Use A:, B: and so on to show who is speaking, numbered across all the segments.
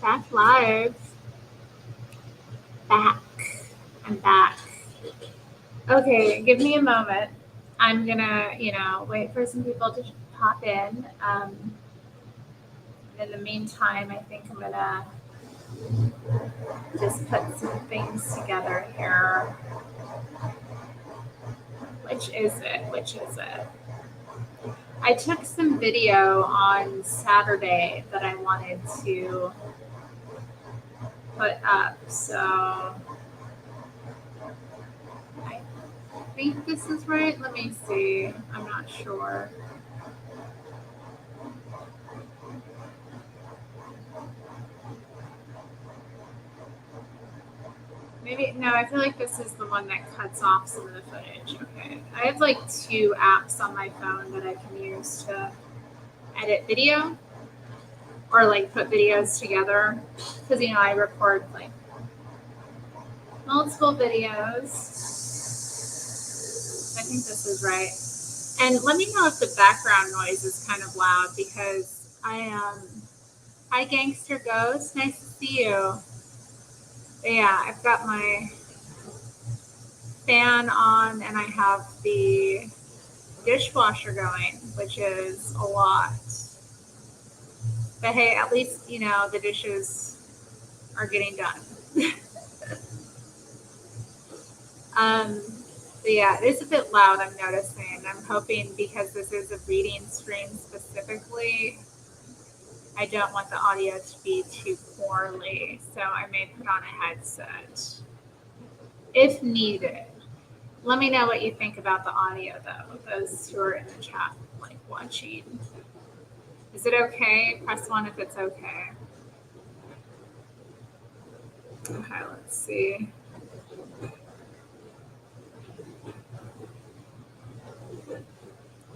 A: Back live. Back. I'm back. Okay, give me a moment. I'm gonna, wait for some people to pop in. In the meantime, I think I'm gonna just put some things together here. Which is it? I took some video on Saturday that I wanted to put up, so I think this is right. Let me see. I'm not sure. Maybe, no, I feel like this is the one that cuts off some of the footage. Okay. I have like 2 apps on my phone that I can use to edit video or like put videos together. Because, I record like multiple videos. I think this is right. And let me know if the background noise is kind of loud because hi Gangster Ghost, nice to see you. But yeah, I've got my fan on and I have the dishwasher going, which is a lot. But hey, at least, the dishes are getting done. But yeah, it is a bit loud, I'm noticing. I'm hoping because this is a reading stream specifically, I don't want the audio to be too poorly, so I may put on a headset if needed. Let me know what you think about the audio, though, those who are in the chat, like, watching. Is it okay? Press 1 if it's okay. Okay, let's see.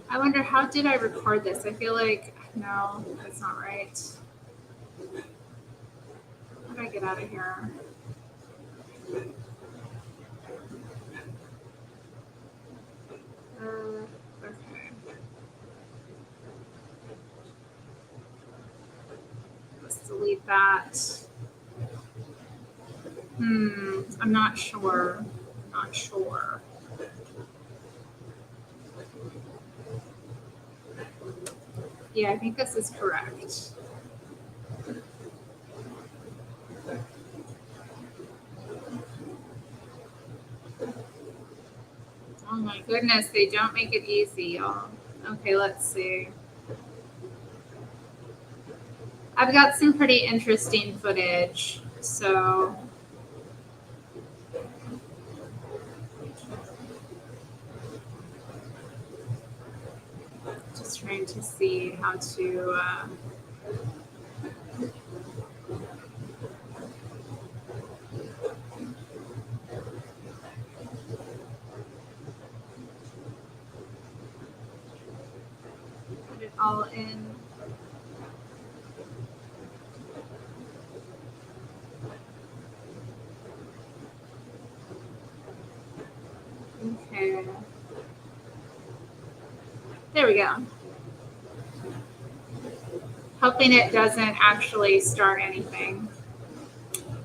A: I wonder, how did I record this? I feel like, no, that's not right. How do I get out of here? Okay. Let's delete that. I'm not sure. Yeah, I think this is correct. Oh my goodness, they don't make it easy, y'all. Okay, let's see. I've got some pretty interesting footage, so just trying to see how to put it all in. Okay. There we go. Hoping it doesn't actually start anything.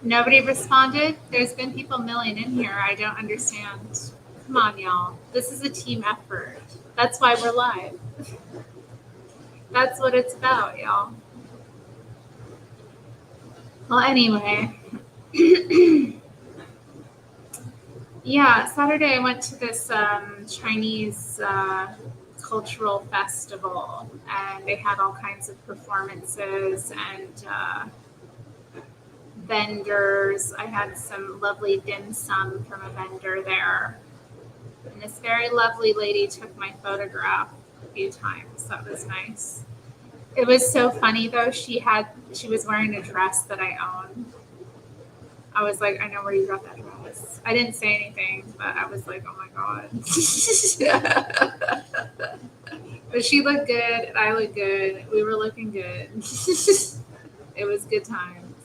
A: Nobody responded? There's been people milling in here. I don't understand. Come on, y'all. This is a team effort. That's why we're live. That's what it's about, y'all. Well, anyway. Yeah, Saturday I went to this Chinese cultural festival, and they had all kinds of performances and vendors. I had some lovely dim sum from a vendor there. And this very lovely lady took my photograph a few times. That was nice. It was so funny though. She was wearing a dress that I own. I was like, I know where you got that dress. I didn't say anything, but I was like, oh my God. But she looked good and I looked good. We were looking good. It was good times.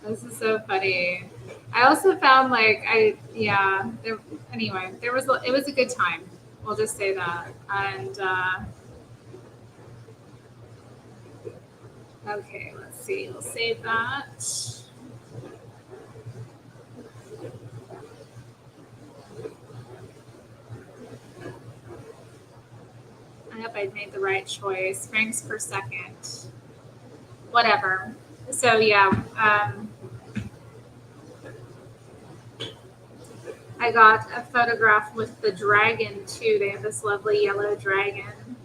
A: This is so funny. I also found it was a good time. We'll just say that. And Okay, let's see. We'll save that. I hope I made the right choice. Frames per second. Whatever. So yeah, I got a photograph with the dragon too. They have this lovely yellow dragon.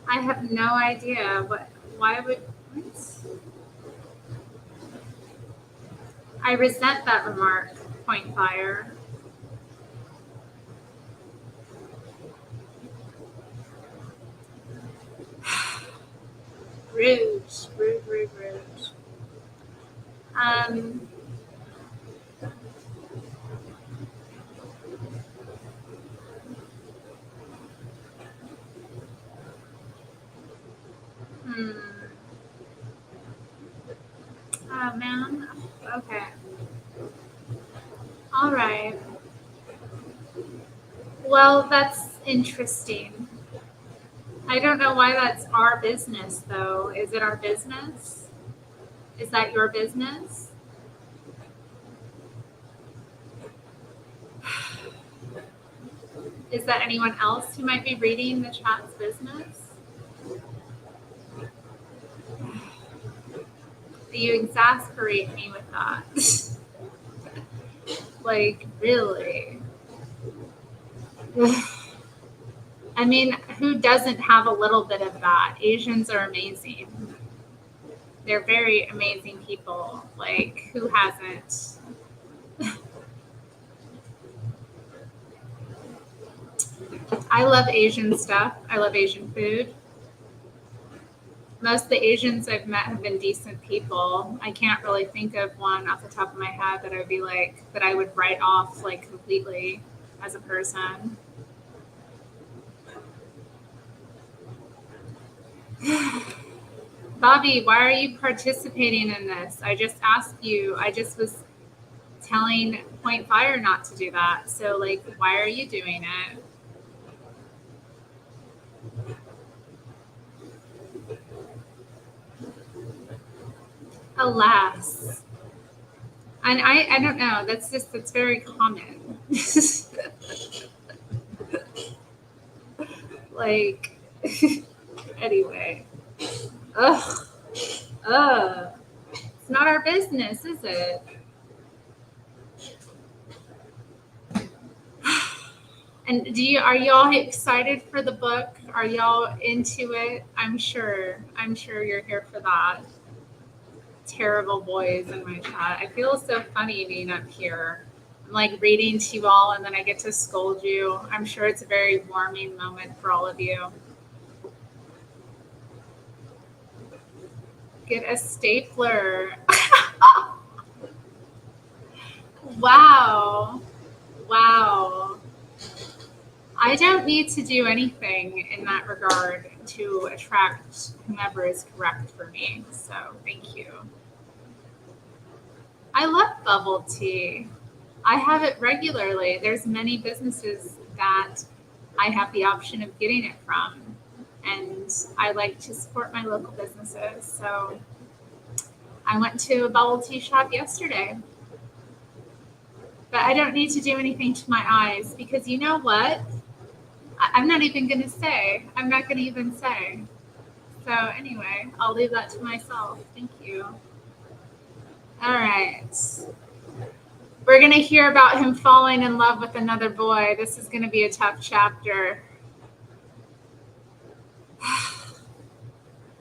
A: I have no idea why would, what? I resent that remark, Point Fire. Rude, rude, rude, rude. Um, hmm. Oh man. Okay. All right. Well, that's interesting. I don't know why that's our business, though. Is it our business? Is that your business? Is that anyone else who might be reading the chat's business? You exasperate me with that. Like, really? I mean, who doesn't have a little bit of that? Asians are amazing. They're very amazing people. Like, who hasn't? I love Asian stuff. I love Asian food. Most of the Asians I've met have been decent people. I can't really think of one off the top of my head that I would be like, that I would write off like completely as a person. Bobby, why are you participating in this? I just asked you, I just was telling Point Fire not to do that. So, like, why are you doing it? Alas. And I don't know. That's very common. Like, anyway. Ugh. Ugh. It's not our business, is it? And are y'all excited for the book? Are y'all into it? I'm sure you're here for that. Terrible boys in my chat. I feel so funny being up here. I'm like reading to you all and then I get to scold you. I'm sure it's a very warming moment for all of you. Get a stapler. Wow. Wow. I don't need to do anything in that regard to attract whomever is correct for me. So thank you. I love bubble tea. I have it regularly. There's many businesses that I have the option of getting it from. And I like to support my local businesses. So I went to a bubble tea shop yesterday. But I don't need to do anything to my eyes because you know what? I'm not even going to say. I'm not going to even say. So anyway, I'll leave that to myself. Thank you. All right. We're going to hear about him falling in love with another boy. This is going to be a tough chapter.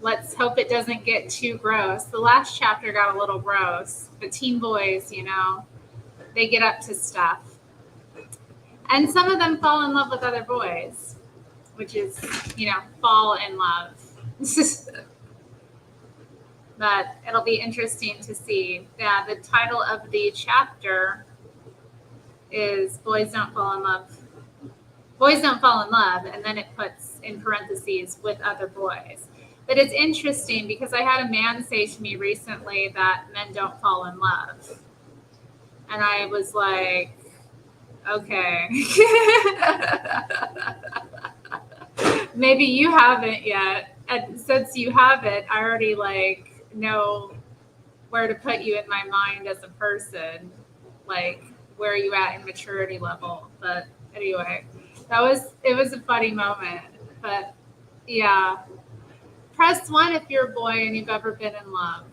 A: Let's hope it doesn't get too gross. The last chapter got a little gross, but teen boys, you know, they get up to stuff. And some of them fall in love with other boys, which is, you know, fall in love. But it'll be interesting to see. Yeah, the title of the chapter is Boys Don't Fall in Love. Boys Don't Fall in Love, and then it puts in parentheses with other boys. But it's interesting because I had a man say to me recently that men don't fall in love. And I was like, okay. Maybe you haven't yet. And since you haven't, I already like know where to put you in my mind as a person, like where are you at in maturity level. But anyway, it was a funny moment. But yeah. Press one if you're a boy and you've ever been in love.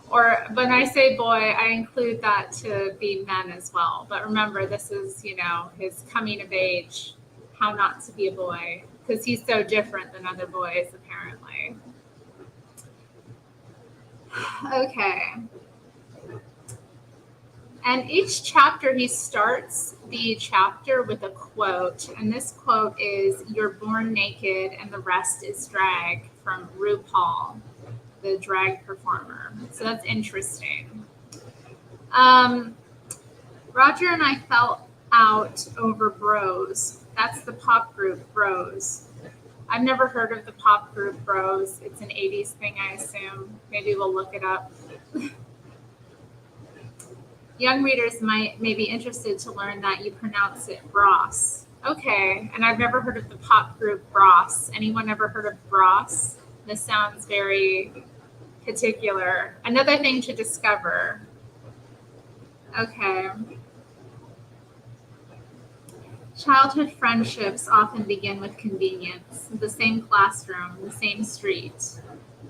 A: Or when I say boy, I include that to be men as well. But remember, this is, his coming of age, how not to be a boy, because he's so different than other boys, apparently. Okay. And each chapter, he starts the chapter with a quote. And this quote is, "You're born naked and the rest is drag," from RuPaul, the drag performer. So that's interesting. Roger and I fell out over Bros. That's the pop group Bros. I've never heard of the pop group Bros. It's an 80s thing, I assume. Maybe we'll look it up. Young readers may be interested to learn that you pronounce it Bros. Okay, and I've never heard of the pop group Bros. Anyone ever heard of Bros? This sounds very particular. Another thing to discover. Okay. Childhood friendships often begin with convenience, the same classroom, the same street.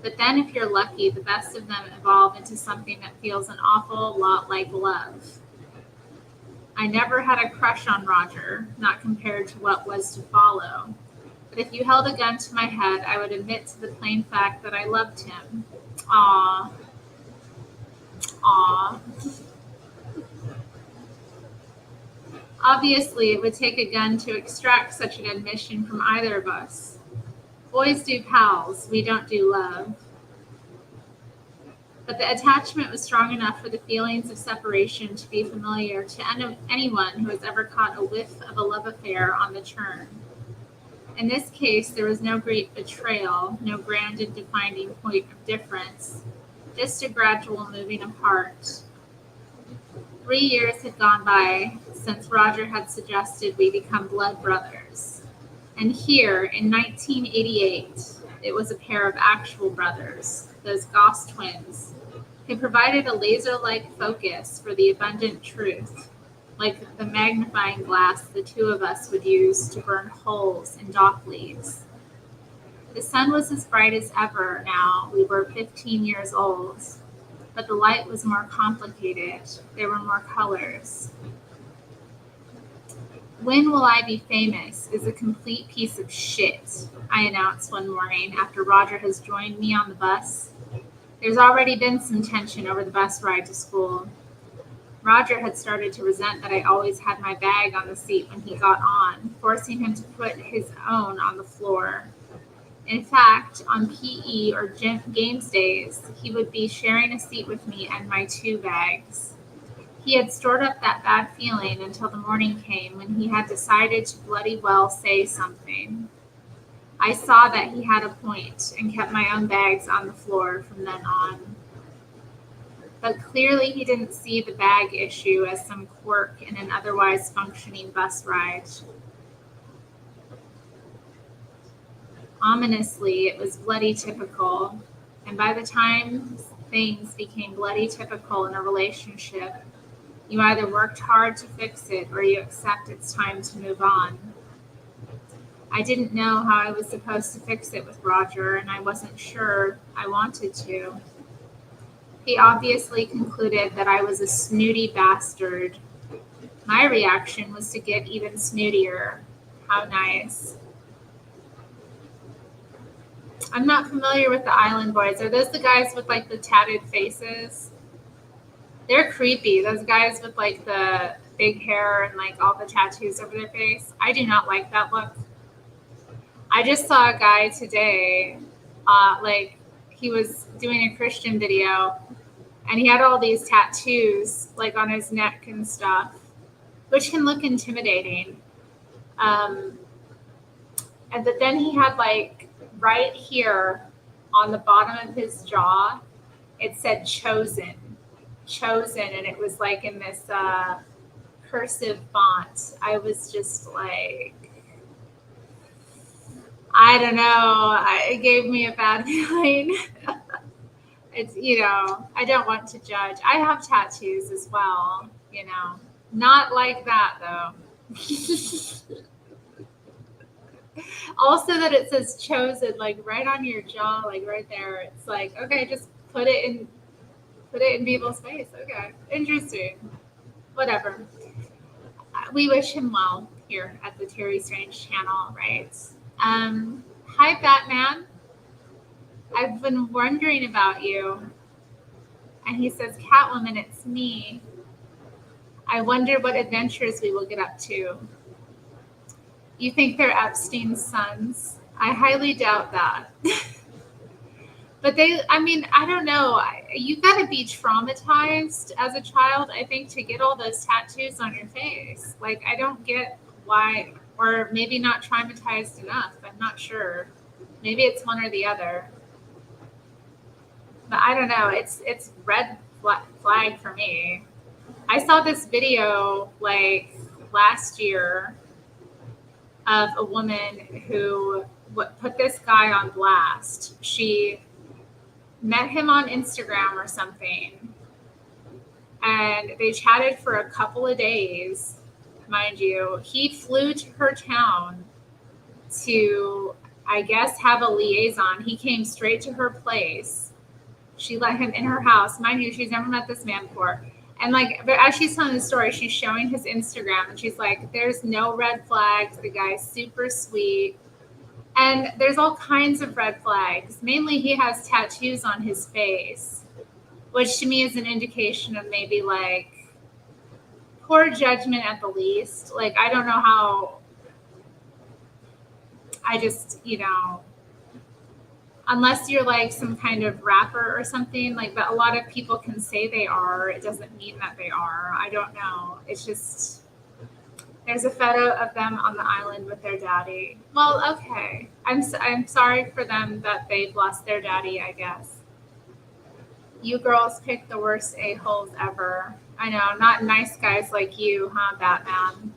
A: But then, if you're lucky, the best of them evolve into something that feels an awful lot like love. I never had a crush on Roger, not compared to what was to follow. But if you held a gun to my head, I would admit to the plain fact that I loved him. Aww. Aww. Obviously, it would take a gun to extract such an admission from either of us. Boys do pals, we don't do love. But the attachment was strong enough for the feelings of separation to be familiar to anyone who has ever caught a whiff of a love affair on the churn. In this case, there was no great betrayal, no grand and defining point of difference, just a gradual moving apart. 3 years had gone by since Roger had suggested we become blood brothers. And here, in 1988, it was a pair of actual brothers, those Goss twins, who provided a laser-like focus for the abundant truth, like the magnifying glass the two of us would use to burn holes in dock leaves. The sun was as bright as ever now. We were 15 years old. But the light was more complicated. There were more colors. "When Will I Be Famous" is a complete piece of shit, I announced one morning after Roger has joined me on the bus. There's already been some tension over the bus ride to school. Roger had started to resent that I always had my bag on the seat when he got on, forcing him to put his own on the floor. In fact, on PE or games days, he would be sharing a seat with me and my 2 bags. He had stored up that bad feeling until the morning came when he had decided to bloody well say something. I saw that he had a point and kept my own bags on the floor from then on. But clearly he didn't see the bag issue as some quirk in an otherwise functioning bus ride. Ominously, it was bloody typical, and by the time things became bloody typical in a relationship, you either worked hard to fix it or you accept it's time to move on. I didn't know how I was supposed to fix it with Roger, and I wasn't sure I wanted to. He obviously concluded that I was a snooty bastard. My reaction was to get even snootier. How nice. I'm not familiar with the Island Boys. Are those the guys with like the tatted faces? They're creepy. Those guys with like the big hair and like all the tattoos over their face. I do not like that look. I just saw a guy today, he was doing a Christian video, and he had all these tattoos like on his neck and stuff, which can look intimidating. But then he had like right here on the bottom of his jaw, it said chosen, and it was like in this cursive font. I was just like, I don't know. It gave me a bad feeling. It's, I don't want to judge. I have tattoos as well, not like that though. Also that it says chosen, like right on your jaw, like right there. It's like, okay, just put it in people's face. Okay, interesting. Whatever. We wish him well here at the Terri Strange channel, right? Hi, Batman. I've been wondering about you. And he says, Catwoman, it's me. I wonder what adventures we will get up to. You think they're Epstein's sons? I highly doubt that. But I don't know. You got to be traumatized as a child, I think, to get all those tattoos on your face. Like, I don't get why, or maybe not traumatized enough. I'm not sure. Maybe it's one or the other. But I don't know. It's red flag for me. I saw this video like last year of a woman who put this guy on blast. She met him on Instagram or something, and they chatted for a couple of days, mind you. He flew to her town to, I guess, have a liaison. He came straight to her place. She let him in her house. Mind you, she's never met this man before. And but as she's telling the story, she's showing his Instagram, and she's like, there's no red flags. The guy's super sweet. And there's all kinds of red flags. Mainly he has tattoos on his face, which to me is an indication of maybe like poor judgment at the least. Like, I don't know how, I just, unless you're like some kind of rapper or something, like, but a lot of people can say they are. It doesn't mean that they are. I don't know. It's just, there's a photo of them on the island with their daddy. Well, okay. I'm sorry for them that they've lost their daddy, I guess. You girls pick the worst a-holes ever. I know, not nice guys like you, huh, Batman?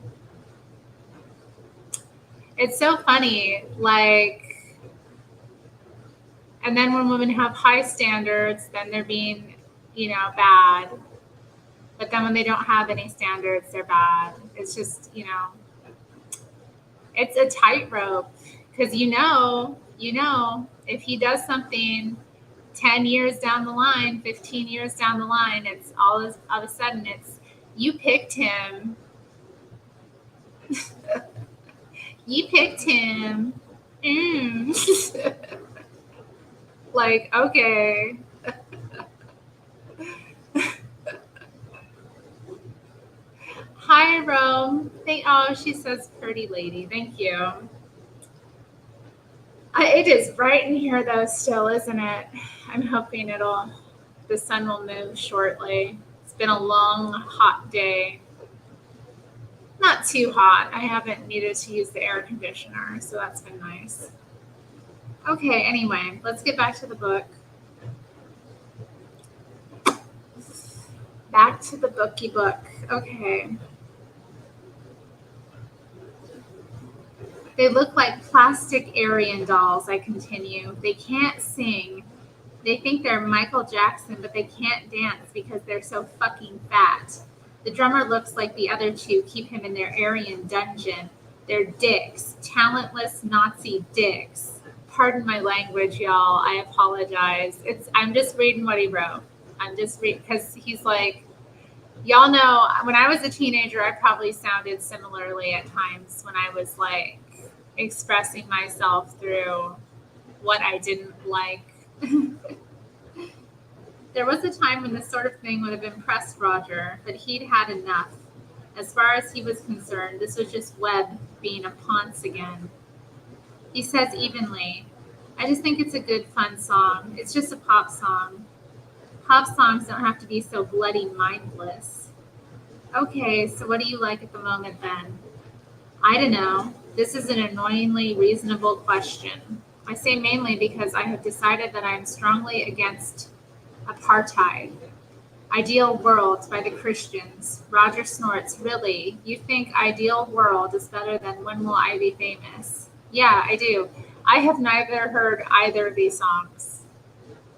A: It's so funny, like, and then when women have high standards, then they're being, bad. But then when they don't have any standards, they're bad. It's just, it's a tightrope. Because if he does something 10 years down the line, 15 years down the line, it's all of a sudden it's, you picked him. You picked him. Like, okay. Hi, Rome. She says pretty lady. Thank you. It is bright in here, though, still, isn't it? I'm hoping the sun will move shortly. It's been a long, hot day. Not too hot. I haven't needed to use the air conditioner, so that's been nice. Okay, anyway, let's get back to the book. Back to the bookie book. Okay. They look like plastic Aryan dolls, I continue. They can't sing. They think they're Michael Jackson, but they can't dance because they're so fucking fat. The drummer looks like the other two keep him in their Aryan dungeon. They're dicks. Talentless Nazi dicks. Pardon my language, y'all. I apologize. I'm just reading what he wrote. I'm just reading because he's like, y'all know, when I was a teenager, I probably sounded similarly at times when I was like expressing myself through what I didn't like. There was a time when this sort of thing would have impressed Roger, but he'd had enough. As far as he was concerned, this was just Webb being a ponce again. He says evenly, I just think it's a good, fun song. It's just a pop song. Pop songs don't have to be so bloody mindless. Okay, so what do you like at the moment then? I don't know. This is an annoyingly reasonable question. I say mainly because I have decided that I am strongly against apartheid. Ideal World by the Christians. Roger snorts, really? You think Ideal World is better than When Will I Be Famous? Yeah, I do. I have neither heard either of these songs.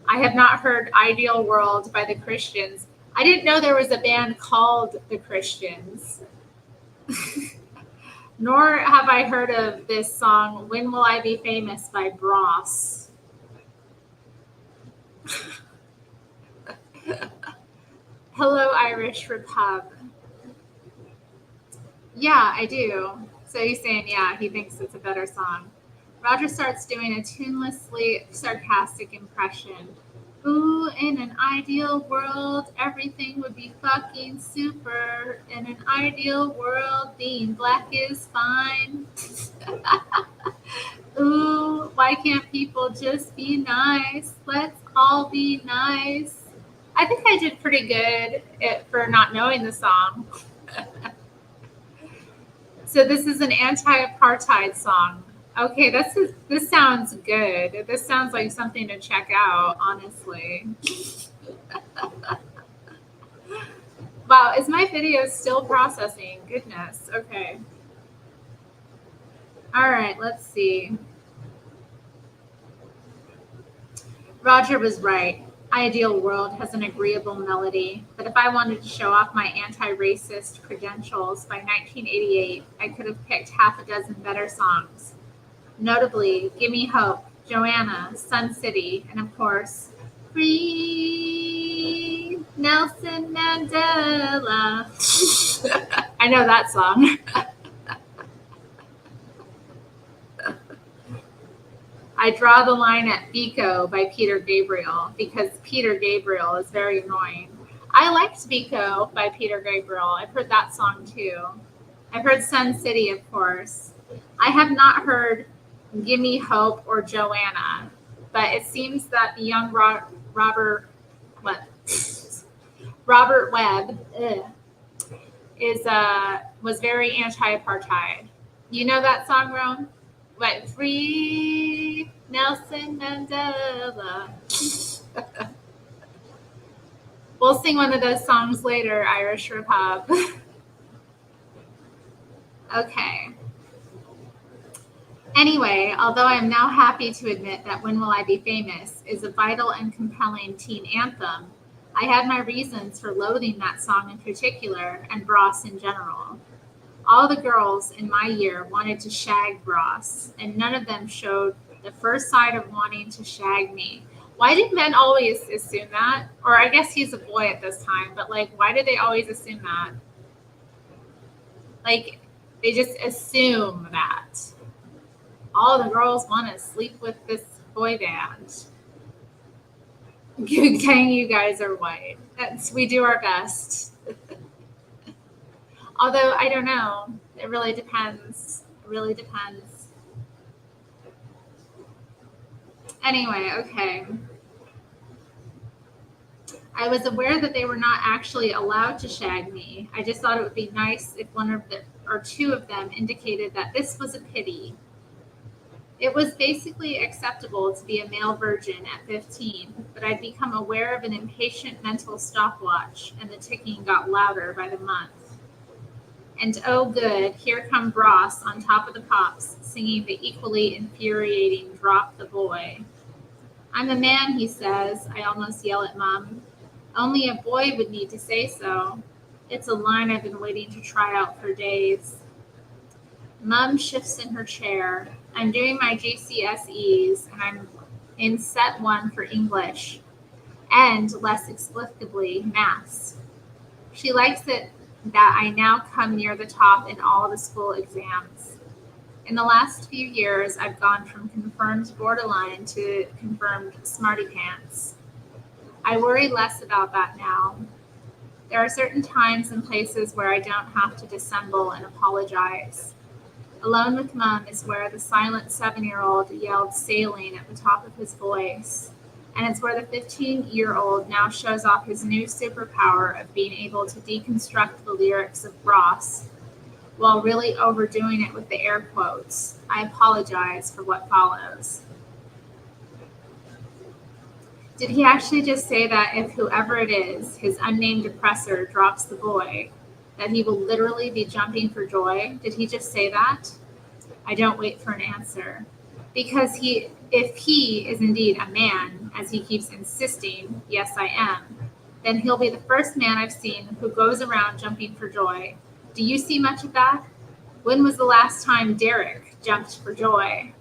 A: I have not heard Ideal World by the Christians. I didn't know there was a band called the Christians. Nor have I heard of this song, When Will I Be Famous by Bros. Hello, Irish Repub. Yeah, I do. So he's saying, yeah, he thinks it's a better song. Roger starts doing a tunelessly sarcastic impression. Ooh, in an ideal world, everything would be fucking super. In an ideal world, being black is fine. Ooh, why can't people just be nice? Let's all be nice. I think I did pretty good for not knowing the song. So this is an anti-apartheid song. Okay, this sounds good. This sounds like something to check out, honestly. Wow, is my video still processing? Goodness, okay. All right, let's see. Roger was right. Ideal World has an agreeable melody, but if I wanted to show off my anti-racist credentials by 1988, I could have picked half a dozen better songs. Notably, Gimme Hope, Joanna, Sun City, and of course, Free Nelson Mandela. I know that song. I draw the line at Biko by Peter Gabriel because Peter Gabriel is very annoying. I liked Biko by Peter Gabriel. I've heard that song too. I've heard Sun City, of course. I have not heard Gimme Hope or Joanna, but it seems that the young Robert Webb was very anti-apartheid. You know that song, Rome? What, Free Nelson Mandela? We'll sing one of those songs later, Irish Repub. Okay. Anyway, although I am now happy to admit that When Will I Be Famous is a vital and compelling teen anthem, I had my reasons for loathing that song in particular and Bros in general. All the girls in my year wanted to shag Bros, and none of them showed the first sign of wanting to shag me. Why did men always assume that? Or I guess he's a boy at this time, but like, why did they always assume that? Like, they just assume that all the girls want to sleep with this boy band. Gang, you guys are white. We do our best. Although, I don't know. It really depends. It really depends. Anyway, okay. I was aware that they were not actually allowed to shag me. I just thought it would be nice if one of the, or two of them indicated that this was a pity. It was basically acceptable to be a male virgin at 15, but I'd become aware of an impatient mental stopwatch, and the ticking got louder by the month. And oh good, here come Bros on top of the pops, singing the equally infuriating Drop the Boy. I'm a man, he says. I almost yell at Mom. Only a boy would need to say so. It's a line I've been waiting to try out for days. Mom shifts in her chair. I'm doing my GCSEs, and I'm in set 1 for English, and, less explicably, maths. She likes it that I now come near the top in all the school exams. In the last few years, I've gone from confirmed borderline to confirmed smarty pants. I worry less about that now. There are certain times and places where I don't have to dissemble and apologize. Alone with Mom is where the silent 7-year-old yelled sailing at the top of his voice. And it's where the 15-year-old now shows off his new superpower of being able to deconstruct the lyrics of Ross, while really overdoing it with the air quotes. I apologize for what follows. Did he actually just say that if whoever it is, his unnamed oppressor, drops the boy, that he will literally be jumping for joy? Did he just say that? I don't wait for an answer. Because if he is indeed a man, as he keeps insisting, yes, I am, then he'll be the first man I've seen who goes around jumping for joy. Do you see much of that? When was the last time Derek jumped for joy?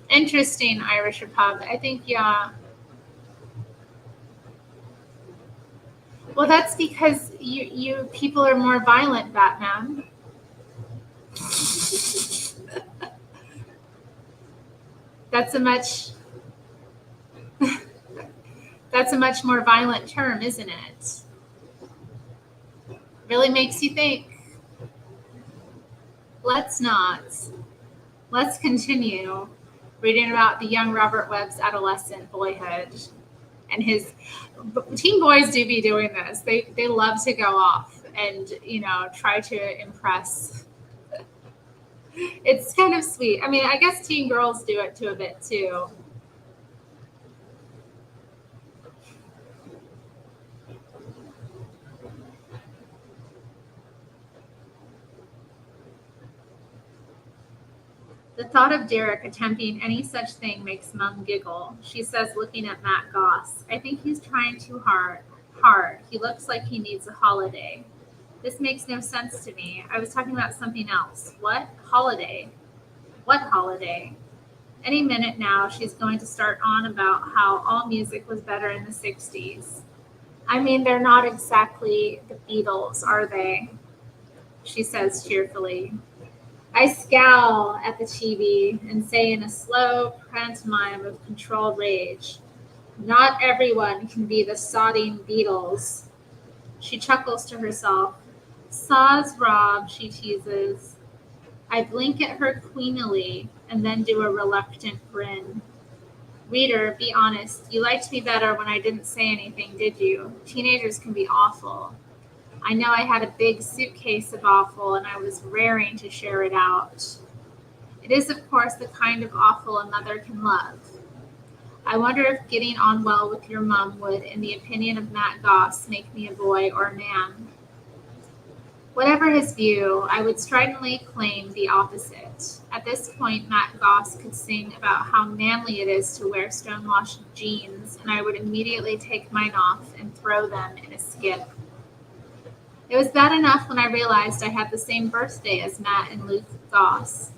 A: Interesting, Irish Republic. I think, yeah. Well, that's because you people are more violent, Batman. That's a much more violent term, isn't it? Really makes you think. Let's not. Let's continue reading about the young Robert Webb's adolescent boyhood and his teen boys do be doing this. They love to go off and try to impress. It's kind of sweet. I mean, I guess teen girls do it to a bit too. The thought of Derek attempting any such thing makes Mum giggle. She says, looking at Matt Goss, I think he's trying too hard. He looks like he needs a holiday. This makes no sense to me. I was talking about something else. What? Holiday? What holiday? Any minute now, she's going to start on about how all music was better in the 60s. I mean, they're not exactly the Beatles, are they? She says cheerfully. I scowl at the TV and say in a slow pantomime of controlled rage, not everyone can be the sodding Beatles. She chuckles to herself. Saws Rob, she teases. I blink at her queenily and then do a reluctant grin. Reader, be honest. You liked me better when I didn't say anything, did you? Teenagers can be awful. I know I had a big suitcase of awful and I was raring to share it out. It is, of course, the kind of awful a mother can love. I wonder if getting on well with your mum would, in the opinion of Matt Goss, make me a boy or a man. Whatever his view, I would stridently claim the opposite. At this point, Matt Goss could sing about how manly it is to wear stonewashed jeans, and I would immediately take mine off and throw them in a skip. It was bad enough when I realized I had the same birthday as Matt and Luke Goss.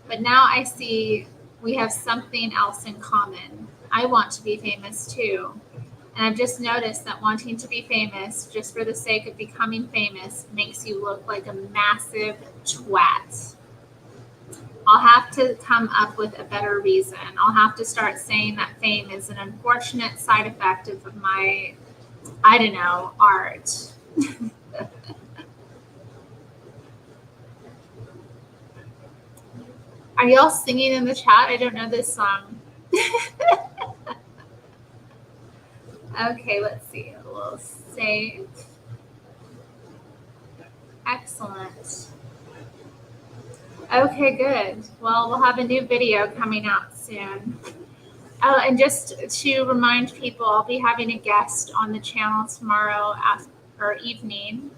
A: But now I see we have something else in common. I want to be famous too. And I've just noticed that wanting to be famous, just for the sake of becoming famous, makes you look like a massive twat. I'll have to come up with a better reason. I'll have to start saying that fame is an unfortunate side effect of my, art. Are y'all singing in the chat? I don't know this song. Okay, let's see. We'll save. Excellent. Okay, good. Well, we'll have a new video coming out soon. Oh, and just to remind people, I'll be having a guest on the channel tomorrow evening.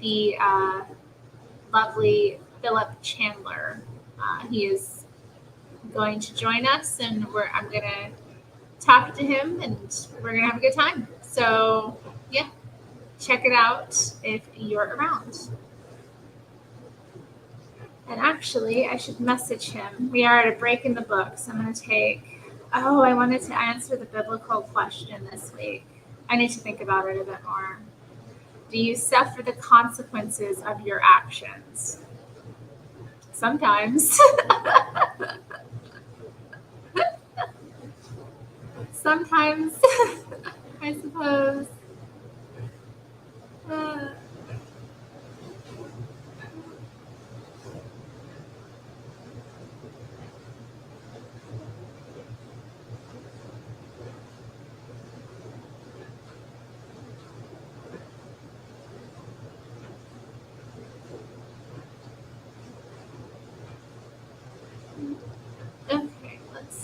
A: The lovely Philip Chandler. He is going to join us, and I'm going to talk to him, and we're going to have a good time. So, yeah, check it out if you're around. And actually, I should message him. We are at a break in the book, so I'm going to take... Oh, I wanted to answer the biblical question this week. I need to think about it a bit more. Do you suffer the consequences of your actions? Sometimes. Sometimes, I suppose.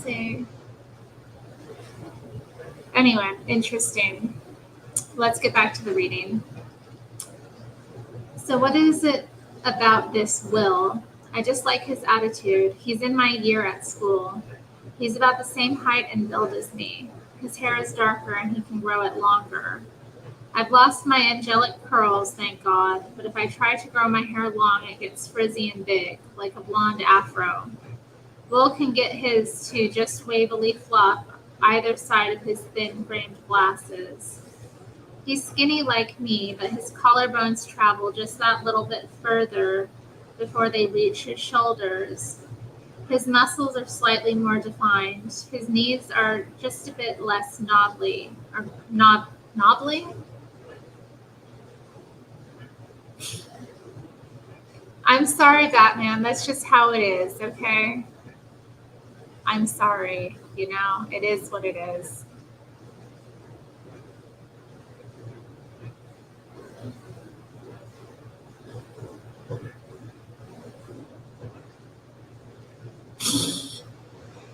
A: see. Anyway, interesting. Let's get back to the reading. So what is it about this Will? I just like his attitude. He's in my year at school. He's about the same height and build as me. His hair is darker and he can grow it longer. I've lost my angelic curls, thank God, but if I try to grow my hair long, it gets frizzy and big, like a blonde afro. Will can get his to just wavily flop either side of his thin-framed glasses. He's skinny like me, but his collarbones travel just that little bit further before they reach his shoulders. His muscles are slightly more defined. His knees are just a bit less knobbly. Or knobbly? I'm sorry, Batman. That's just how it is, okay? I'm sorry. You know, it is what it is.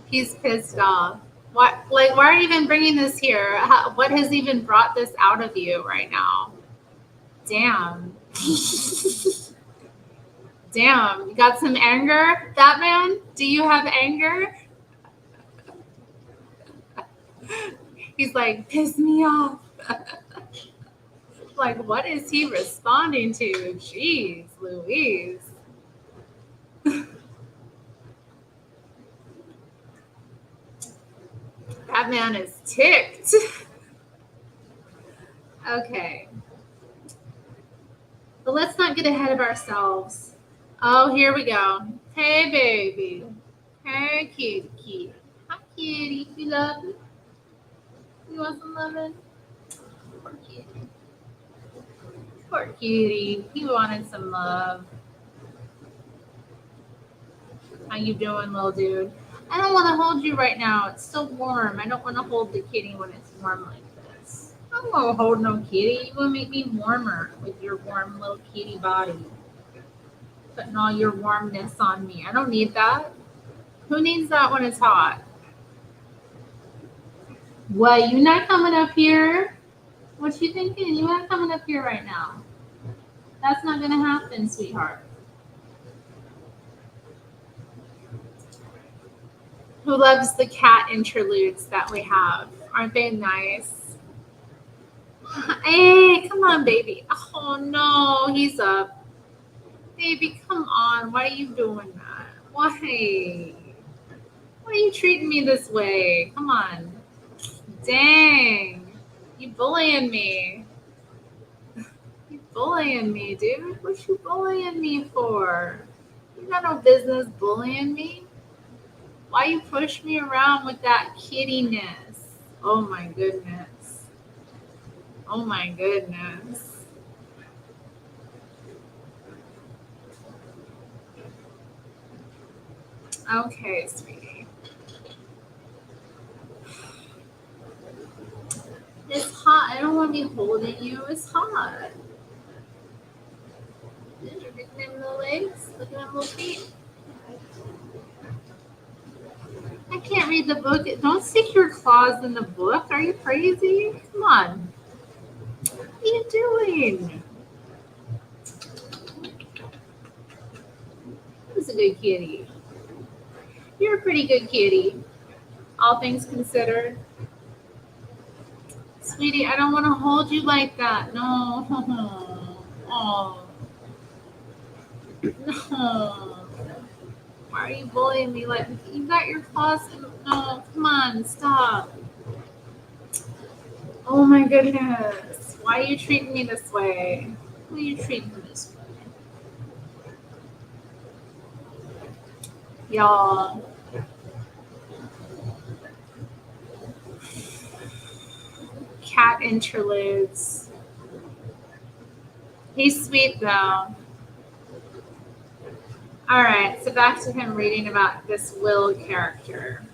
A: He's pissed off. Why are you even bringing this here? What has even brought this out of you right now? Damn. Damn. You got some anger, Batman? Do you have anger? He's like, piss me off. Like, what is he responding to? Jeez Louise. Batman is ticked. Okay. But let's not get ahead of ourselves. Oh, here we go. Hey, baby. Hey, kitty. Hi, kitty. You love me? You want some loving? Poor kitty. Poor kitty. He wanted some love. How you doing, little dude? I don't want to hold you right now. It's still warm. I don't want to hold the kitty when it's warm like this. I don't want to hold no kitty. You want to make me warmer with your warm little kitty body. Putting all your warmness on me. I don't need that. Who needs that when it's hot? What? You not coming up here? What you thinking? You not coming up here right now? That's not going to happen, sweetheart. Who loves the cat interludes that we have? Aren't they nice? Hey, come on, baby. Oh, no, he's up. Baby, come on. Why are you doing that? Why? Why are you treating me this way? Come on. Dang. You bullying me. You bullying me, dude. What you bullying me for? You got no business bullying me. Why you push me around with that kittiness? Oh my goodness. Oh my goodness. Okay, sweetie. It's hot. I don't want to be holding you. It's hot. Look at them little legs. Look at them little feet. I can't read the book. Don't stick your claws in the book. Are you crazy? Come on. What are you doing? Who's a good kitty? You're a pretty good kitty, all things considered. Sweetie, I don't want to hold you like that. No. Oh. No. Why are you bullying me? Like, you got your claws. No, come on, stop. Oh my goodness. Why are you treating me this way? Why are you treating me this way? Y'all. Cat interludes. He's sweet though. All right, so back to him reading about this Will character.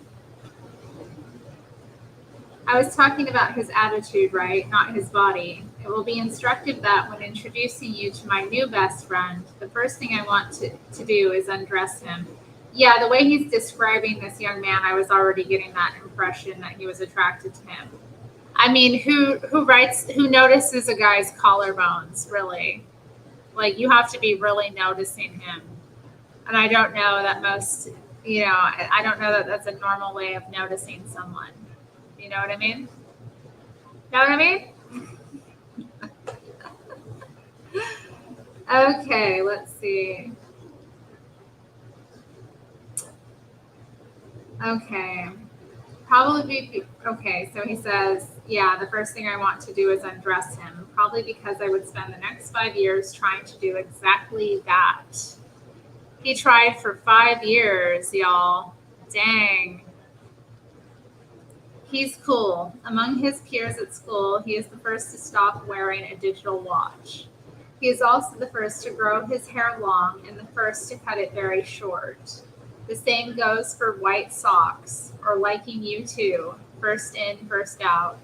A: I was talking about his attitude, right? Not his body. It will be instructive that when introducing you to my new best friend, the first thing I want to do is undress him. Yeah, the way he's describing this young man, I was already getting that impression that he was attracted to him. I mean, who notices a guy's collarbones, really? Like, you have to be really noticing him. And I don't know that most, I don't know that that's a normal way of noticing someone. You know what I mean? Know what I mean? Okay, let's see. Okay. Okay, so he says, yeah, the first thing I want to do is undress him, probably because I would spend the next 5 years trying to do exactly that. He tried for 5 years, y'all. Dang. He's cool. Among his peers at school, he is the first to stop wearing a digital watch. He is also the first to grow his hair long and the first to cut it very short. The same goes for white socks, or liking you too, first in, first out.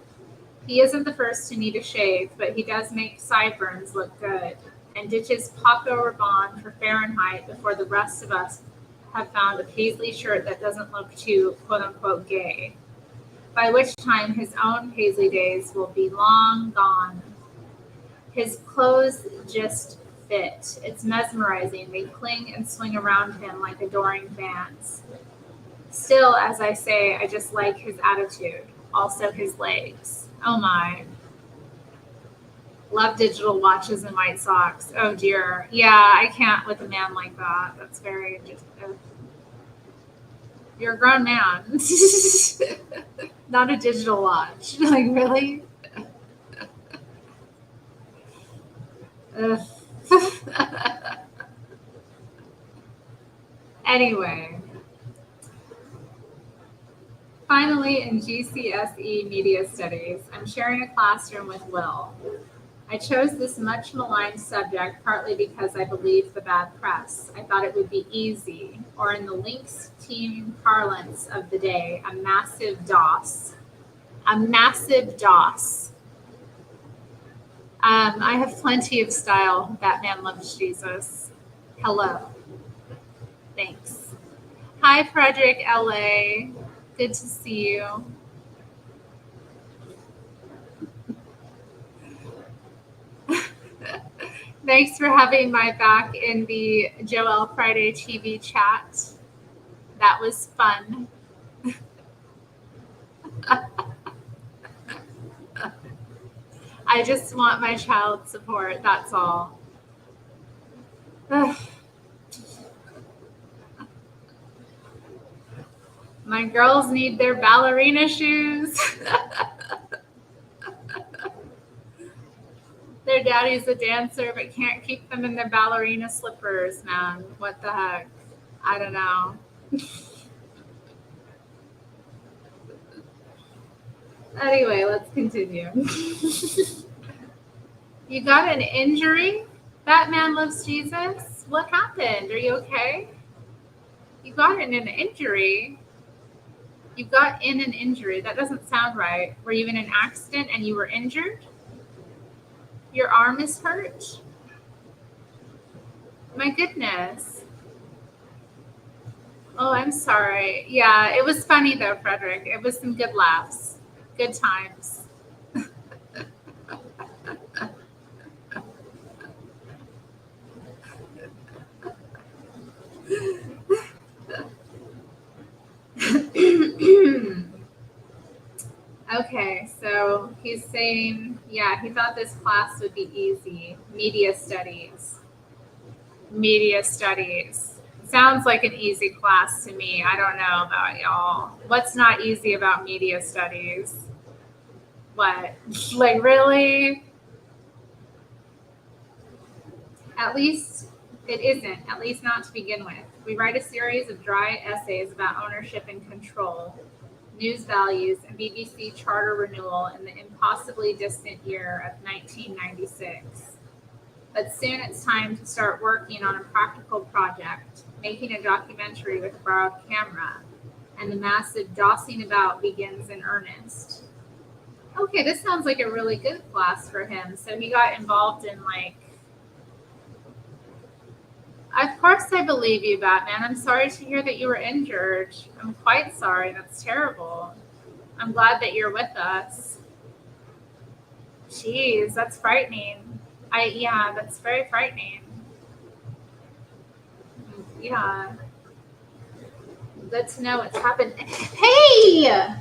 A: He isn't the first to need a shave, but he does make sideburns look good, and ditches Paco Rabanne for Fahrenheit before the rest of us have found a paisley shirt that doesn't look too quote-unquote gay, by which time his own paisley days will be long gone. His clothes just fit. It's mesmerizing. They cling and swing around him like adoring fans. Still, as I say, I just like his attitude. Also his legs. Oh my. Love digital watches and white socks. Oh dear. Yeah, I can't with a man like that. That's very just. You're a grown man. Not a digital watch. Like, really? Anyway, finally, in GCSE Media Studies, I'm sharing a classroom with Will. I chose this much maligned subject partly because I believed the bad press. I thought it would be easy, or in the Lynx team parlance of the day, a massive DOS. A massive DOS. I have plenty of style. Batman loves Jesus. Hello. Thanks. Hi, Frederick, LA. Good to see you. Thanks for having my back in the Joel Friday TV chat. That was fun. I just want my child support, that's all. My girls need their ballerina shoes. Their daddy's a dancer, but can't keep them in their ballerina slippers, man. What the heck? I don't know. Anyway, let's continue. You got an injury? Batman loves Jesus? What happened? Are you okay? You got in an injury? You got in an injury. That doesn't sound right. Were you in an accident and you were injured? Your arm is hurt? My goodness. Oh, I'm sorry. Yeah, it was funny though, Frederick. It was some good laughs. Good times. Okay, so he's saying, yeah, he thought this class would be easy. Media studies. Media studies. Sounds like an easy class to me. I don't know about y'all. What's not easy about media studies? What? Like, really? At least it isn't, at least not to begin with. We write a series of dry essays about ownership and control, news values, and BBC charter renewal in the impossibly distant year of 1996. But soon it's time to start working on a practical project, making a documentary with a borrowed camera, and the massive dossing about begins in earnest. Okay, this sounds like a really good class for him. So he got involved in Of course I believe you, Batman. I'm sorry to hear that you were injured. I'm quite sorry. That's terrible. I'm glad that you're with us. Jeez, that's frightening. Yeah, that's very frightening. Yeah. Good to know what's happened. Hey!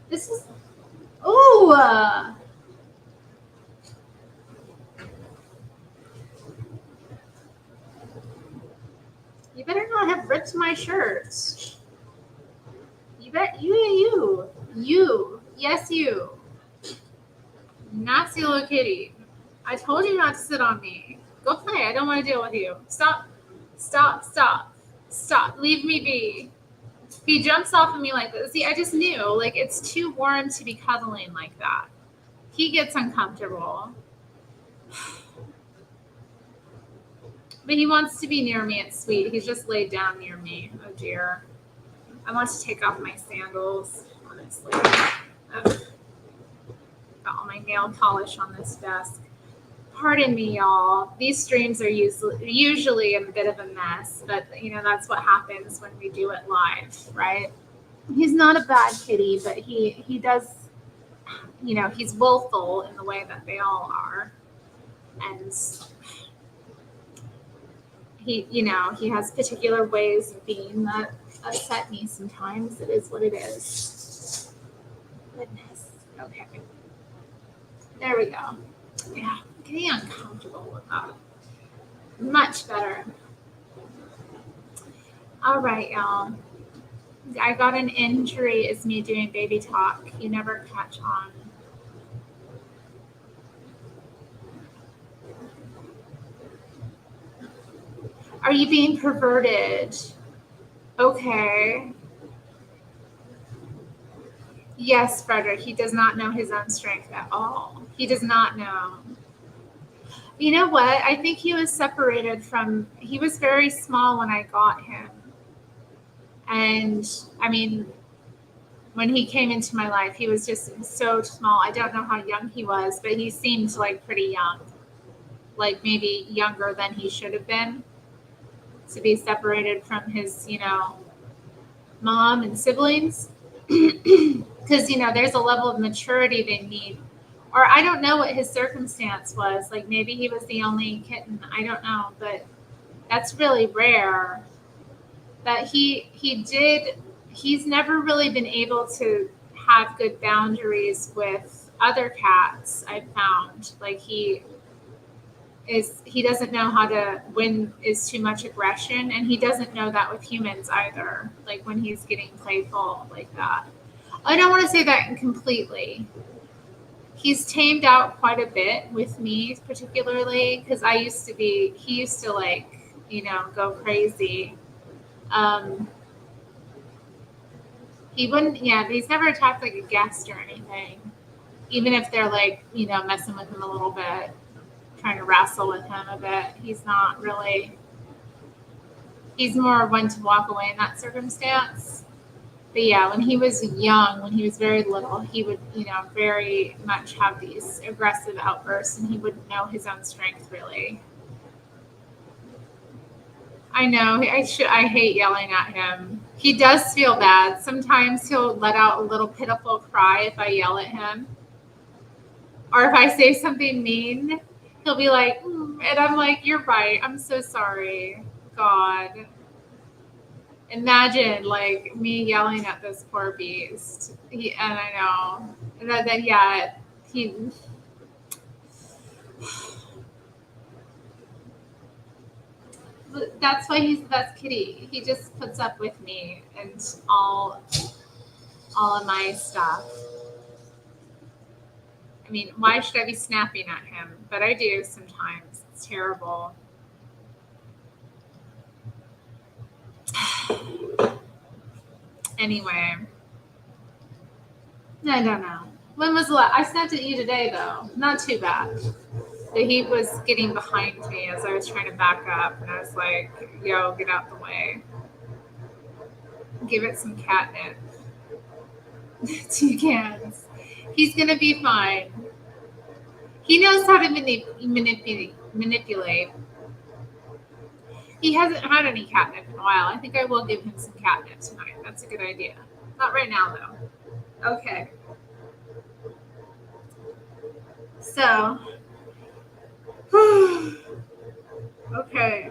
A: This is. Oh! You better not have ripped my shirts. You bet. You. Yes, you. Nasty little kitty. I told you not to sit on me. Go play. I don't want to deal with you. Stop. Stop. Stop. Stop. Leave me be. He jumps off of me like this. See, I just knew. Like, it's too warm to be cuddling like that. He gets uncomfortable. But he wants to be near me. It's sweet. He's just laid down near me. Oh, dear. I want to take off my sandals, honestly. Ugh. Got all my nail polish on this desk. Pardon me, y'all. These streams are usually a bit of a mess, but that's what happens when we do it live, right? He's not a bad kitty, but he does, he's willful in the way that they all are, and he has particular ways of being that upset me sometimes. It is what it is. Goodness. Okay. There we go. Yeah. Getting uncomfortable with that. Much better. All right, y'all. I got an injury. It's me doing baby talk. You never catch on. Are you being perverted? Okay. Yes, Frederick. He does not know his own strength at all. He does not know. You know what? I think he was separated from, he was very small when I got him. And I mean, when he came into my life, he was just so small. I don't know how young he was, but he seemed like pretty young, like maybe younger than he should have been, to be separated from his, mom and siblings. Because, there's a level of maturity they need. Or I don't know what his circumstance was. Like maybe he was the only kitten. I don't know, but that's really rare. But he's never really been able to have good boundaries with other cats, I've found. Like he doesn't know how to, when is too much aggression, and he doesn't know that with humans either, like when he's getting playful like that. I don't want to say that completely. He's tamed out quite a bit with me, particularly because he used to like, go crazy. He wouldn't, but he's never attacked like a guest or anything. Even if they're like, messing with him a little bit, trying to wrestle with him a bit. He's not really, he's more one to walk away in that circumstance. But yeah, when he was young, when he was very little, he would, very much have these aggressive outbursts, and he wouldn't know his own strength really. I know. I hate yelling at him. He does feel bad. Sometimes he'll let out a little pitiful cry if I yell at him. Or if I say something mean, he'll be like, and I'm like, you're right. I'm so sorry. God. Imagine like me yelling at this poor beast. And I know. And then yeah, that's why he's the best kitty. He just puts up with me and all of my stuff. I mean, why should I be snapping at him? But I do sometimes. It's terrible. Anyway. I don't know. When was the last? I snapped at you today, though. Not too bad. The heat was getting behind me as I was trying to back up, and I was like, yo, get out the way. Give it some catnip. 2 cans. He's going to be fine. He knows how to manipulate. He hasn't had any catnip in a while. I think I will give him some catnip tonight. That's a good idea. Not right now, though. Okay. So, okay.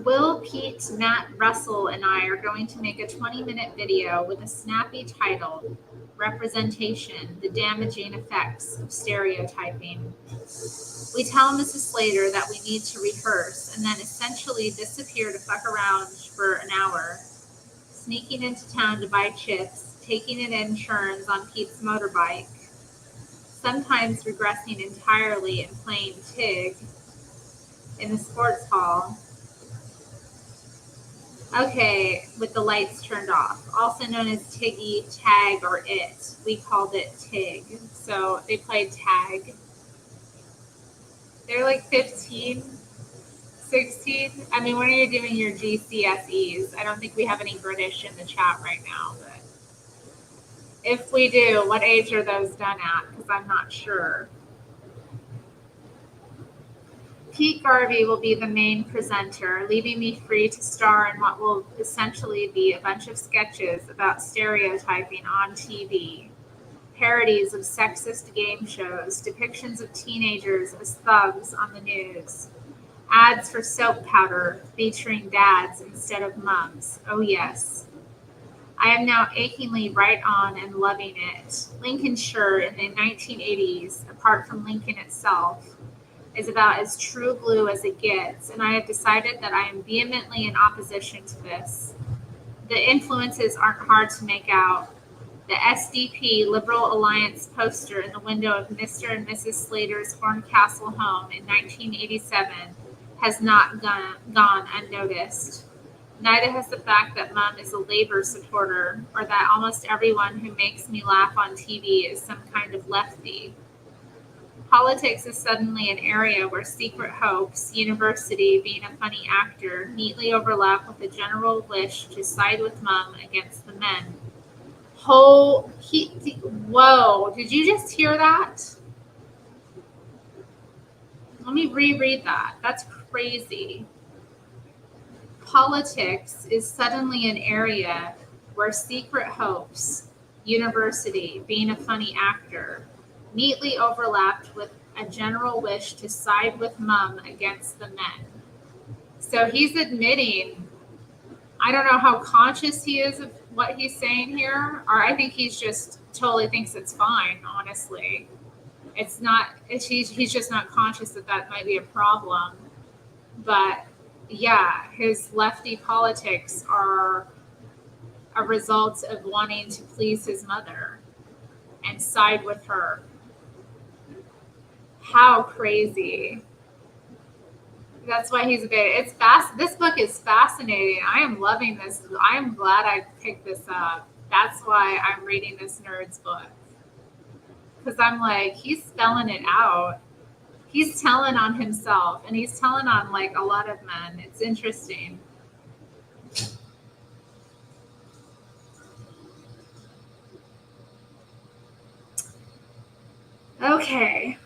A: Will, Pete, Matt, Russell, and I are going to make a 20-minute video with a snappy title, Representation, the Damaging Effects of Stereotyping. We tell Mrs. Slater that we need to rehearse and then essentially disappear to fuck around for an hour, sneaking into town to buy chips, taking it in turns on Pete's motorbike, sometimes regressing entirely and playing Tig in the sports hall. Okay, with the lights turned off. Also known as Tiggy, Tag, or It. We called it Tig. So they played tag. They're like 15, 16. I mean, when are you doing your GCSEs? I don't think we have any British in the chat right now, but if we do, what age are those done at? Because I'm not sure. Pete Garvey will be the main presenter, leaving me free to star in what will essentially be a bunch of sketches about stereotyping on TV. Parodies of sexist game shows, depictions of teenagers as thugs on the news, ads for soap powder featuring dads instead of mums. Oh, yes. I am now achingly right on and loving it. Lincolnshire in the 1980s, apart from Lincoln itself, is about as true blue as it gets, and I have decided that I am vehemently in opposition to this. The influences aren't hard to make out. The SDP Liberal Alliance poster in the window of Mr. and Mrs. Slater's Horncastle home in 1987 has not gone unnoticed. Neither has the fact that Mom is a Labor supporter, or that almost everyone who makes me laugh on TV is some kind of lefty. Politics is suddenly an area where secret hopes, university, being a funny actor, neatly overlap with a general wish to side with Mom against the men. Whoa, did you just hear that? Let me reread that. That's crazy. Politics is suddenly an area where secret hopes, university, being a funny actor, neatly overlapped with a general wish to side with Mum against the men. So he's admitting, I don't know how conscious he is of what he's saying here, or I think he's just totally thinks it's fine, honestly. He's just not conscious that might be a problem. But yeah, his lefty politics are a result of wanting to please his mother and side with her. How crazy. That's why he's a bit, it's fast. This book is fascinating. I am loving this. I am glad I picked this up. That's why I'm reading this nerd's book. Because I'm like, he's spelling it out. He's telling on himself, and he's telling on like a lot of men. It's interesting. Okay.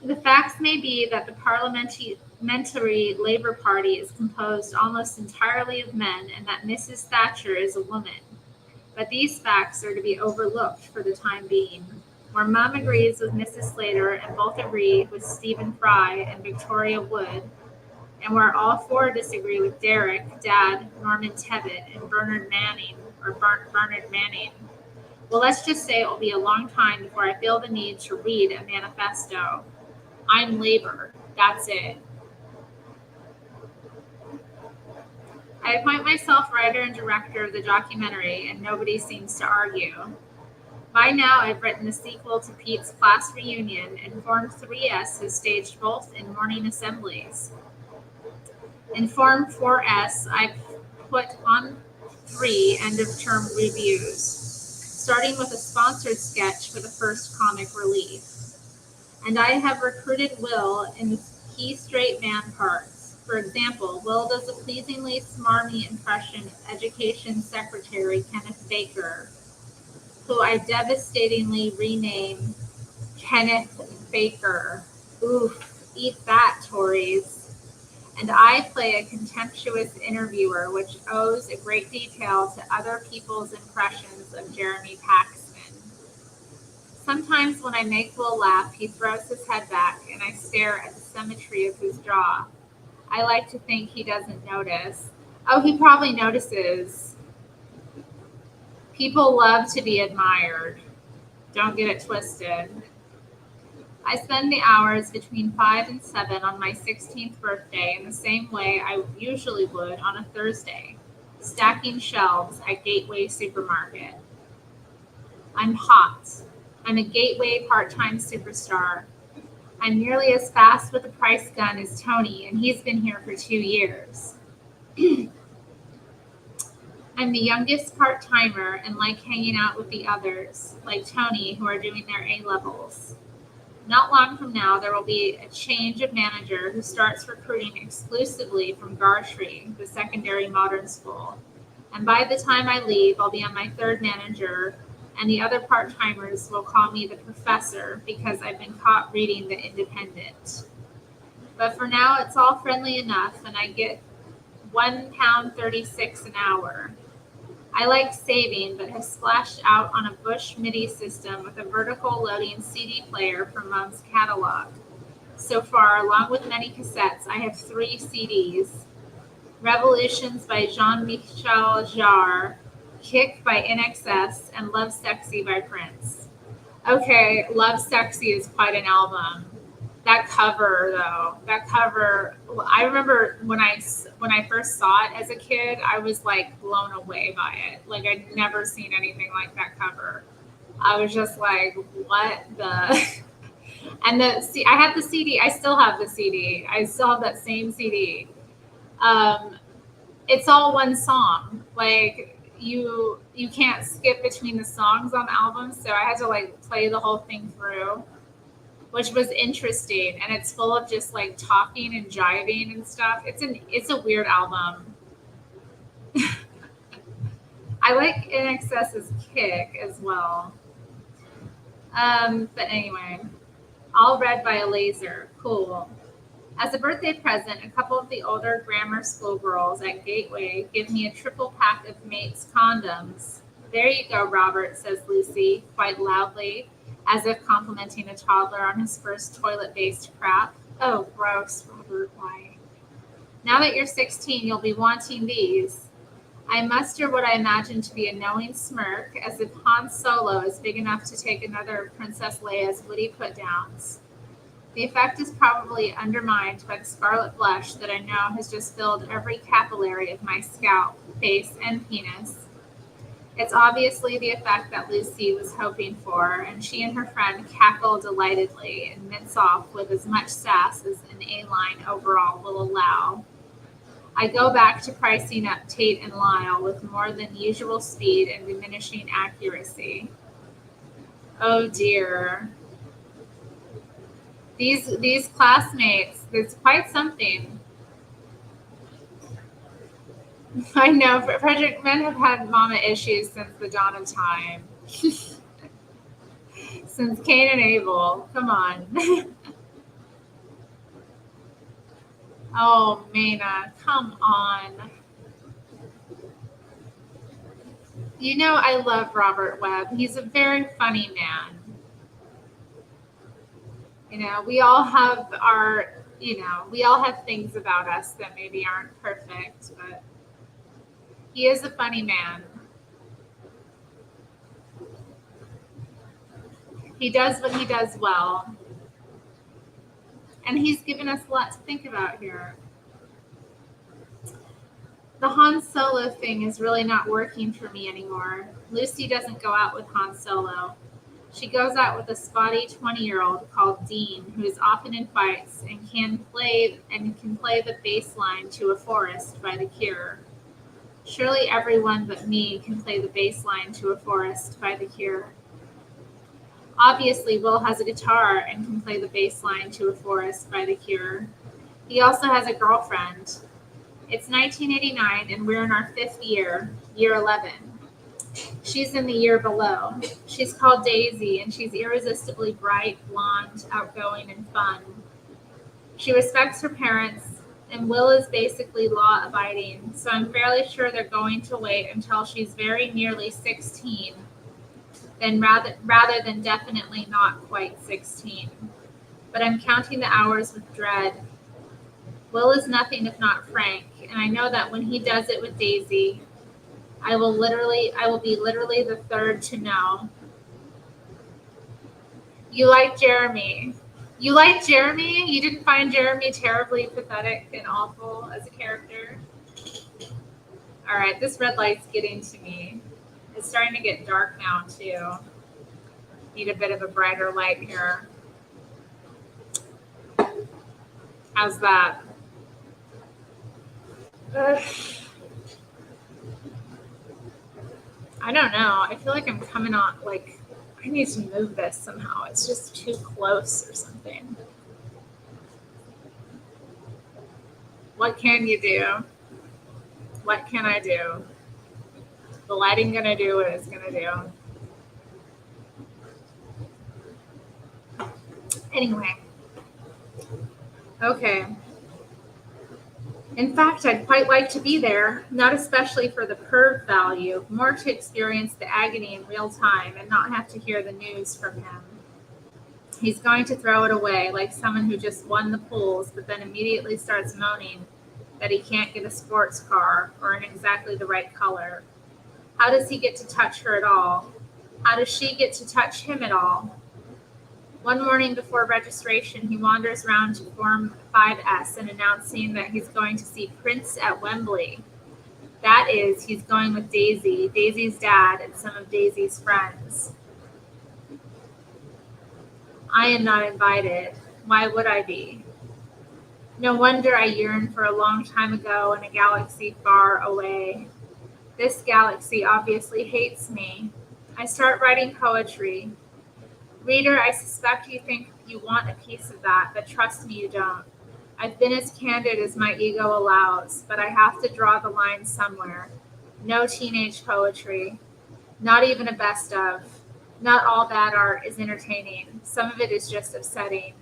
A: The facts may be that the Parliamentary Labour Party is composed almost entirely of men and that Mrs. Thatcher is a woman. But these facts are to be overlooked for the time being. Where Mum agrees with Mrs. Slater and both agree with Stephen Fry and Victoria Wood, and where all four disagree with Derek, Dad, Norman Tebbit, and Bernard Manning. Well, let's just say it will be a long time before I feel the need to read a manifesto. I'm Labor. That's it. I appoint myself writer and director of the documentary, and nobody seems to argue. By now, I've written the sequel to Pete's class reunion, and Form 3S has staged both in morning assemblies. In Form 4S, I've put on 3 end-of-term reviews, starting with a sponsored sketch for the first comic relief. And I have recruited Will in key straight man parts. For example, Will does a pleasingly smarmy impression of Education Secretary Kenneth Baker, who I devastatingly rename Kenneth Baker. Oof, eat that, Tories. and I play a contemptuous interviewer which owes a great detail to other people's impressions of Jeremy Paxman. Sometimes when I make Will laugh, he throws his head back and I stare at the symmetry of his jaw. I like to think he doesn't notice. Oh, he probably notices. People love to be admired. Don't get it twisted. I spend the hours between 5 and 7 on my 16th birthday in the same way I usually would on a Thursday, stacking shelves at Gateway Supermarket. I'm hot. I'm a Gateway part-time superstar. I'm nearly as fast with a price gun as Tony, and he's been here for 2 years. I'm the youngest part-timer and like hanging out with the others, like Tony, who are doing their A-levels. Not long from now, there will be a change of manager who starts recruiting exclusively from Gartree, the secondary modern school. And by the time I leave, I'll be on my third manager, and the other part-timers will call me the professor because I've been caught reading The Independent. But for now, it's all friendly enough, and I get £1.36 an hour. I like saving, but have splashed out on a Bush MIDI system with a vertical loading CD player from Mom's catalog. So far, along with many cassettes, I have 3 CDs. Revolutions by Jean-Michel Jarre, Kick by NXS, and Love Sexy by Prince. Okay, Love Sexy is quite an album. That cover, though, I remember when I first saw it as a kid, I was like blown away by it. Like I'd never seen anything like that cover. I was just like, what the? And I have the CD. I still have the CD. I still have that same CD. It's all one song. Like you can't skip between the songs on the album, so I had to like play the whole thing through, which was interesting, and it's full of just like talking and jiving and stuff. It's a weird album. I like NXS's Kick as well. But anyway, all read by a laser. Cool. As a birthday present, a couple of the older grammar school girls at Gateway give me a triple pack of Mates condoms. There you go, Robert, says Lucy, quite loudly, as if complimenting a toddler on his first toilet-based crap. Oh, gross, Robert, why? Now that you're 16, you'll be wanting these. I muster what I imagine to be a knowing smirk, as if Han Solo is big enough to take another of Princess Leia's witty put-downs. The effect is probably undermined by the scarlet blush that I know has just filled every capillary of my scalp, face, and penis. It's obviously the effect that Lucy was hoping for, and she and her friend cackle delightedly and mince off with as much sass as an A-line overall will allow. I go back to pricing up Tate and Lyle with more than usual speed and diminishing accuracy. Oh dear. These classmates, it's quite something. I know, Frederick, men have had mama issues since the dawn of time. Since Cain and Abel. Come on. Oh, Maina, come on. You know I love Robert Webb. He's a very funny man. You know, we all have things about us that maybe aren't perfect, but he is a funny man. He does what he does well. And he's given us a lot to think about here. The Han Solo thing is really not working for me anymore. Lucy doesn't go out with Han Solo. She goes out with a spotty 20-year-old called Dean, who is often in fights and can play the bass line to A Forest by The Cure. Surely everyone but me can play the bass line to A Forest by The Cure. Obviously, Will has a guitar and can play the bass line to A Forest by The Cure. He also has a girlfriend. It's 1989 and we're in our 5th year, year 11. She's in the year below. She's called Daisy, and she's irresistibly bright, blonde, outgoing, and fun. She respects her parents and Will is basically law-abiding, so I'm fairly sure they're going to wait until she's very nearly 16, then rather than definitely not quite 16. But I'm counting the hours with dread. Will is nothing if not frank, and I know that when he does it with Daisy, I will be literally the third to know. You like Jeremy. You like Jeremy? You didn't find Jeremy terribly pathetic and awful as a character? All right, this red light's getting to me. It's starting to get dark now, too. Need a bit of a brighter light here. How's that? Ugh. I don't know. I feel like I'm coming on, like, I need to move this somehow. It's just too close or something. What can you do? What can I do? The lighting gonna do what it's gonna do. Anyway. Okay. In fact, I'd quite like to be there, not especially for the perv value, more to experience the agony in real time and not have to hear the news from him. He's going to throw it away like someone who just won the polls, but then immediately starts moaning that he can't get a sports car or in exactly the right color. How does he get to touch her at all? How does she get to touch him at all? One morning before registration, he wanders around to Form 5S and announcing that he's going to see Prince at Wembley. That is, he's going with Daisy, Daisy's dad, and some of Daisy's friends. I am not invited. Why would I be? No wonder I yearned for a long time ago in a galaxy far away. This galaxy obviously hates me. I start writing poetry. Reader, I suspect you think you want a piece of that, but trust me, you don't. I've been as candid as my ego allows, but I have to draw the line somewhere. No teenage poetry. Not even a best of. Not all bad art is entertaining. Some of it is just upsetting.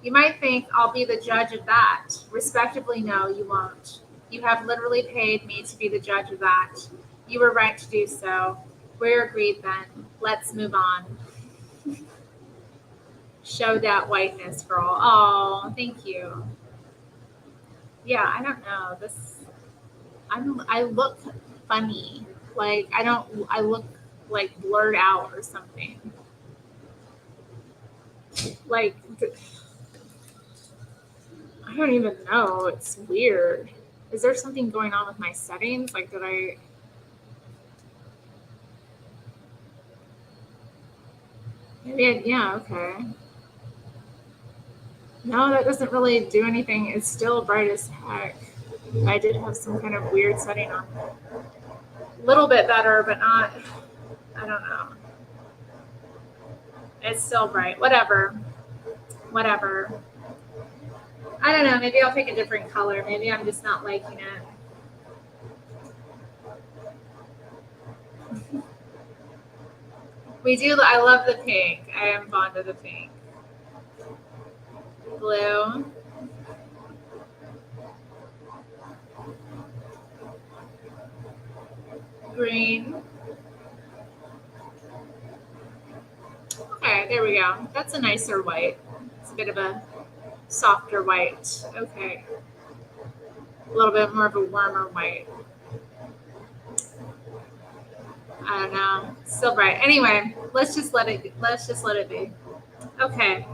A: You might think I'll be the judge of that. Respectably, no, you won't. You have literally paid me to be the judge of that. You were right to do so. We're agreed then. Let's move on. Show that whiteness, girl. Oh, thank you. Yeah, I don't know. I look funny. Like, I look like blurred out or something. Like, I don't even know. It's weird. Is there something going on with my settings? Like, did I... Maybe yeah, okay. No, that doesn't really do anything. It's still bright as heck. I did have some kind of weird setting on. A little bit better, but not, I don't know. It's still bright. Whatever. I don't know. Maybe I'll pick a different color. Maybe I'm just not liking it. I love the pink. I am fond of the pink. Blue. Green. Okay, there we go. That's a nicer white. It's a bit of a softer white. Okay. A little bit more of a warmer white. I don't know. Still bright. Anyway, let's just let it be. Okay.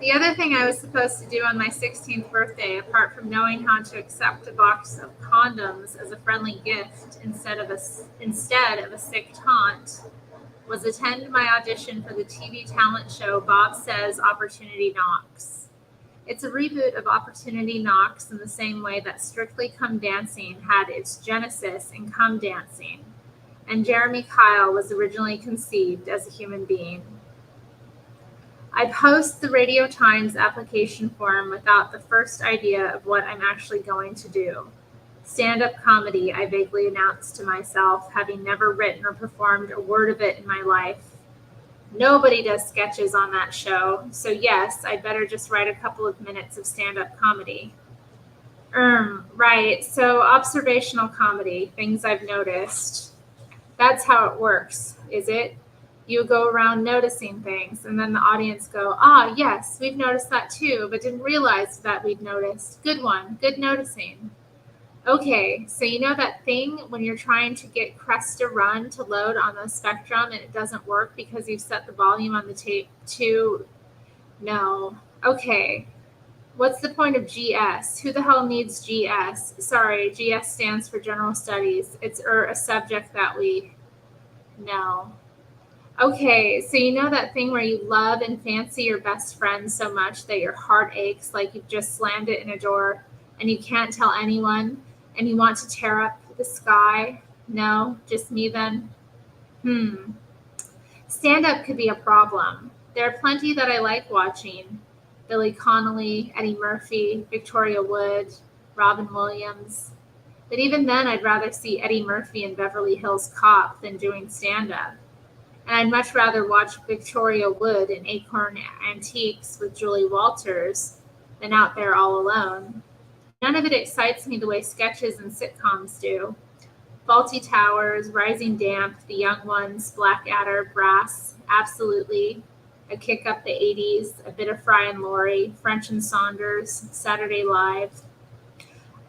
A: The other thing I was supposed to do on my 16th birthday, apart from knowing how to accept a box of condoms as a friendly gift instead of a sick taunt, was attend my audition for the TV talent show Bob Says Opportunity Knocks. It's a reboot of Opportunity Knocks in the same way that Strictly Come Dancing had its genesis in Come Dancing, and Jeremy Kyle was originally conceived as a human being. I post the Radio Times application form without the first idea of what I'm actually going to do. Stand-up comedy, I vaguely announced to myself, having never written or performed a word of it in my life. Nobody does sketches on that show, so yes, I'd better just write a couple of minutes of stand-up comedy. Right. So observational comedy, things I've noticed. That's how it works, is it? You go around noticing things, and then the audience go, ah, yes, we've noticed that too, but didn't realize that we'd noticed. Good one. Good noticing. Okay, so you know that thing when you're trying to get Crest to run to load on the Spectrum and it doesn't work because you've set the volume on the tape to no. Okay. What's the point of GS? Who the hell needs GS? Sorry, GS stands for General Studies. It's a subject that we know. Okay, so you know that thing where you love and fancy your best friend so much that your heart aches like you've just slammed it in a door and you can't tell anyone and you want to tear up the sky? No, just me then? Stand up could be a problem. There are plenty that I like watching. Billy Connolly, Eddie Murphy, Victoria Wood, Robin Williams. But even then, I'd rather see Eddie Murphy in Beverly Hills Cop than doing stand up. And I'd much rather watch Victoria Wood in Acorn Antiques with Julie Walters than out there all alone. None of it excites me the way sketches and sitcoms do. Faulty Towers, Rising Damp, The Young Ones, Blackadder, Brass, absolutely. A Kick Up the 80s, a bit of Fry and Laurie, French and Saunders, Saturday Live.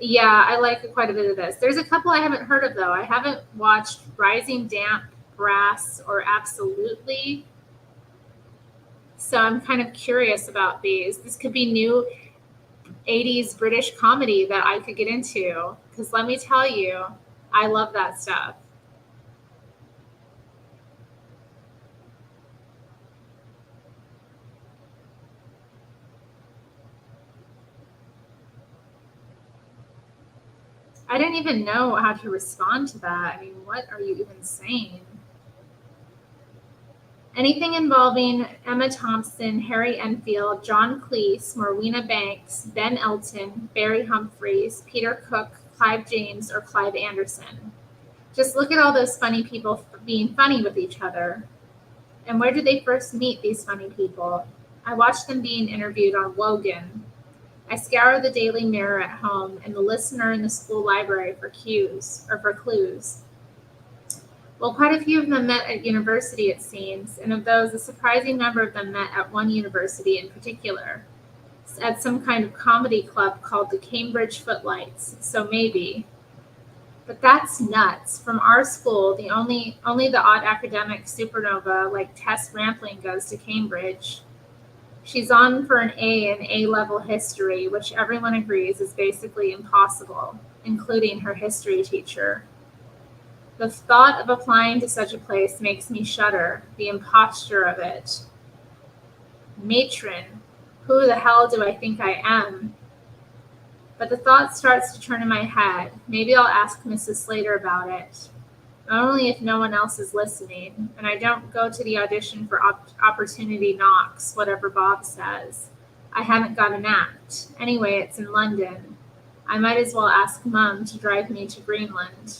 A: Yeah, I like quite a bit of this. There's a couple I haven't heard of, though. I haven't watched Rising Damp, Brass, or Absolutely. So I'm kind of curious about these. This could be new 80s British comedy that I could get into. Because let me tell you, I love that stuff. I didn't even know how to respond to that. I mean, what are you even saying? Anything involving Emma Thompson, Harry Enfield, John Cleese, Morwenna Banks, Ben Elton, Barry Humphries, Peter Cook, Clive James, or Clive Anderson. Just look at all those funny people being funny with each other. And where did they first meet, these funny people? I watched them being interviewed on Wogan. I scour the Daily Mirror at home and the Listener in the school library for clues. Well, quite a few of them met at university, it seems, and of those, a surprising number of them met at one university in particular, at some kind of comedy club called the Cambridge Footlights, so maybe. But that's nuts. From our school, only the odd academic supernova like Tess Rampling goes to Cambridge. She's on for an A in A-level history, which everyone agrees is basically impossible, including her history teacher. The thought of applying to such a place makes me shudder, the imposture of it. Matron, who the hell do I think I am? But the thought starts to turn in my head. Maybe I'll ask Mrs. Slater about it. Only if no one else is listening, and I don't go to the audition for Opportunity Knocks, whatever Bob says. I haven't got an act. Anyway, it's in London. I might as well ask Mum to drive me to Greenland.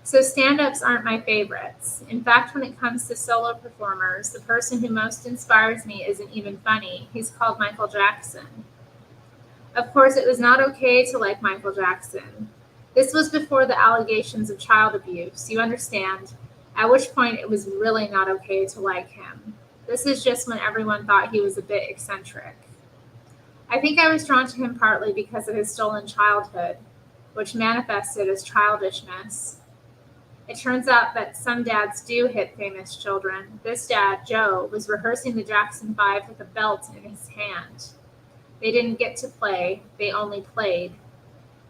A: So stand-ups aren't my favorites. In fact, when it comes to solo performers, the person who most inspires me isn't even funny. He's called Michael Jackson. Of course, it was not okay to like Michael Jackson. This was before the allegations of child abuse, you understand, at which point it was really not okay to like him. This is just when everyone thought he was a bit eccentric. I think I was drawn to him partly because of his stolen childhood, which manifested as childishness. It turns out that some dads do hit famous children. This dad, Joe, was rehearsing the Jackson 5 with a belt in his hand. They didn't get to play, they only played.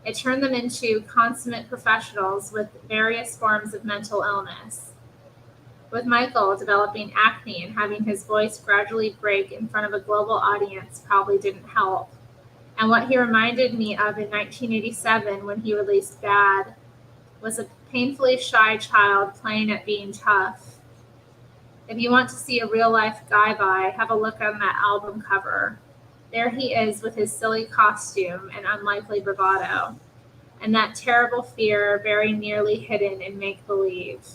A: It turned them into consummate professionals with various forms of mental illness. With Michael developing acne and having his voice gradually break in front of a global audience probably didn't help. And what he reminded me of in 1987 when he released Bad was a painfully shy child playing at being tough. If you want to see a real-life guy by, have a look on that album cover. There he is with his silly costume and unlikely bravado. and that terrible fear very nearly hidden in make-believe.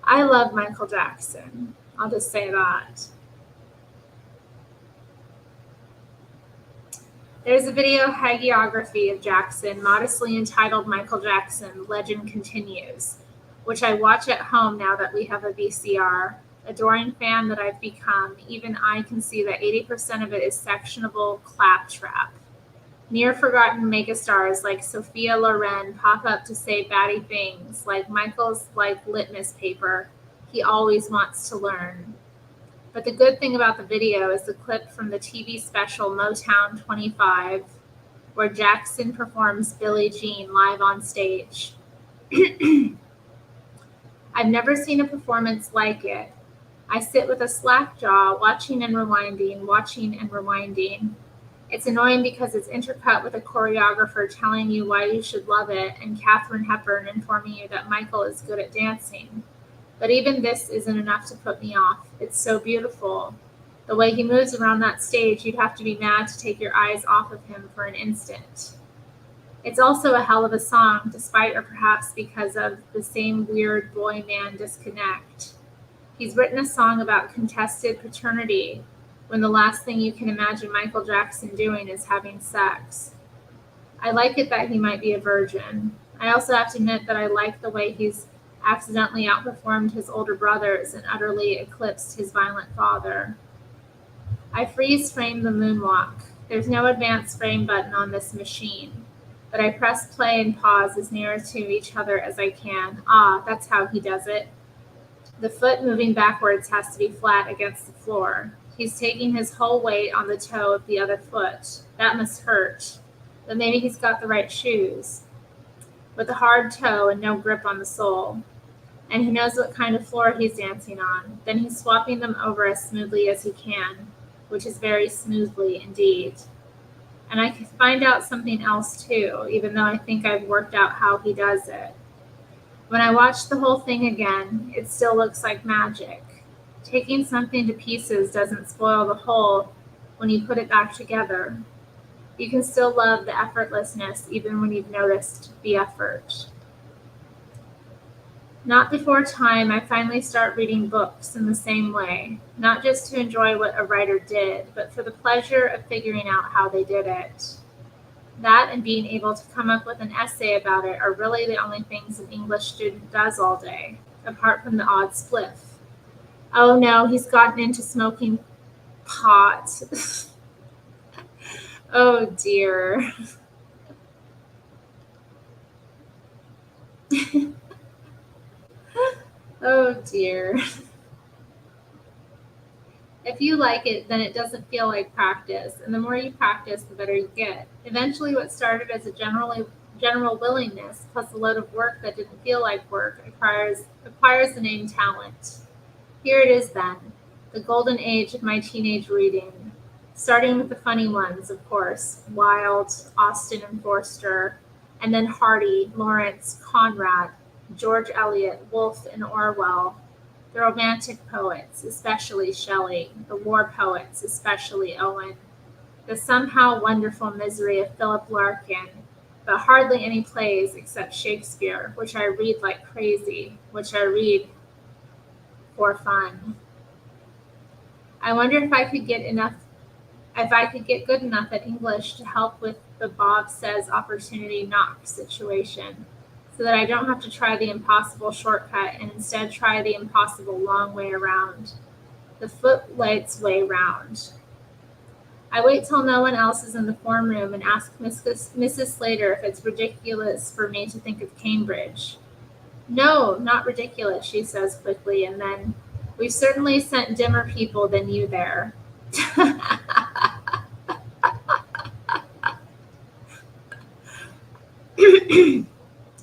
A: I love Michael Jackson. I'll just say that. There's a video hagiography of Jackson, modestly entitled Michael Jackson, Legend Continues, which I watch at home now that we have a VCR. Adoring fan that I've become, even I can see that 80% of it is sectionable claptrap. Near-forgotten megastars like Sophia Loren pop up to say batty things, like Michael's like litmus paper. He always wants to learn. But the good thing about the video is the clip from the TV special Motown 25, where Jackson performs Billie Jean live on stage. I've never seen a performance like it. I sit with a slack jaw, watching and rewinding, watching and rewinding. It's annoying because it's intercut with a choreographer telling you why you should love it and Katharine Hepburn informing you that Michael is good at dancing. But even this isn't enough to put me off. It's so beautiful. The way he moves around that stage, you'd have to be mad to take your eyes off of him for an instant. It's also a hell of a song, despite or perhaps because of the same weird boy-man disconnect. He's written a song about contested paternity, when the last thing you can imagine Michael Jackson doing is having sex. I like it that he might be a virgin. I also have to admit that I like the way he's accidentally outperformed his older brothers and utterly eclipsed his violent father. I freeze frame the moonwalk. There's no advanced frame button on this machine, but I press play and pause as near to each other as I can. Ah, that's how he does it. The foot moving backwards has to be flat against the floor. He's taking his whole weight on the toe of the other foot. That must hurt. But maybe he's got the right shoes, with a hard toe and no grip on the sole. And he knows what kind of floor he's dancing on. Then he's swapping them over as smoothly as he can, which is very smoothly indeed. And I can find out something else too, even though I think I've worked out how he does it. When I watch the whole thing again, it still looks like magic. Taking something to pieces doesn't spoil the whole when you put it back together. You can still love the effortlessness even when you've noticed the effort. Not before time, I finally start reading books in the same way, not just to enjoy what a writer did, but for the pleasure of figuring out how they did it. That and being able to come up with an essay about it are really the only things an English student does all day, apart from the odd spliff. Oh no, he's gotten into smoking pot. Oh dear. Oh dear. If you like it, then it doesn't feel like practice, and the more you practice, the better you get. Eventually, what started as a general willingness plus a load of work that didn't feel like work acquires the name talent. Here it is then, the golden age of my teenage reading, starting with the funny ones, of course, Wilde, Austen and Forster, and then Hardy, Lawrence, Conrad, George Eliot, Woolf and Orwell, the romantic poets, especially Shelley, the war poets, especially Owen, the somehow wonderful misery of Philip Larkin, but hardly any plays except Shakespeare, which I read like crazy, which I read for fun. I wonder if I could get good enough at English to help with the Bob Says opportunity knock situation, so that I don't have to try the impossible shortcut and instead try the impossible long way around, the footlights way round. I wait till no one else is in the form room and ask Mrs. Slater if it's ridiculous for me to think of Cambridge. No, not ridiculous, she says quickly, and then, we've certainly sent dimmer people than you there.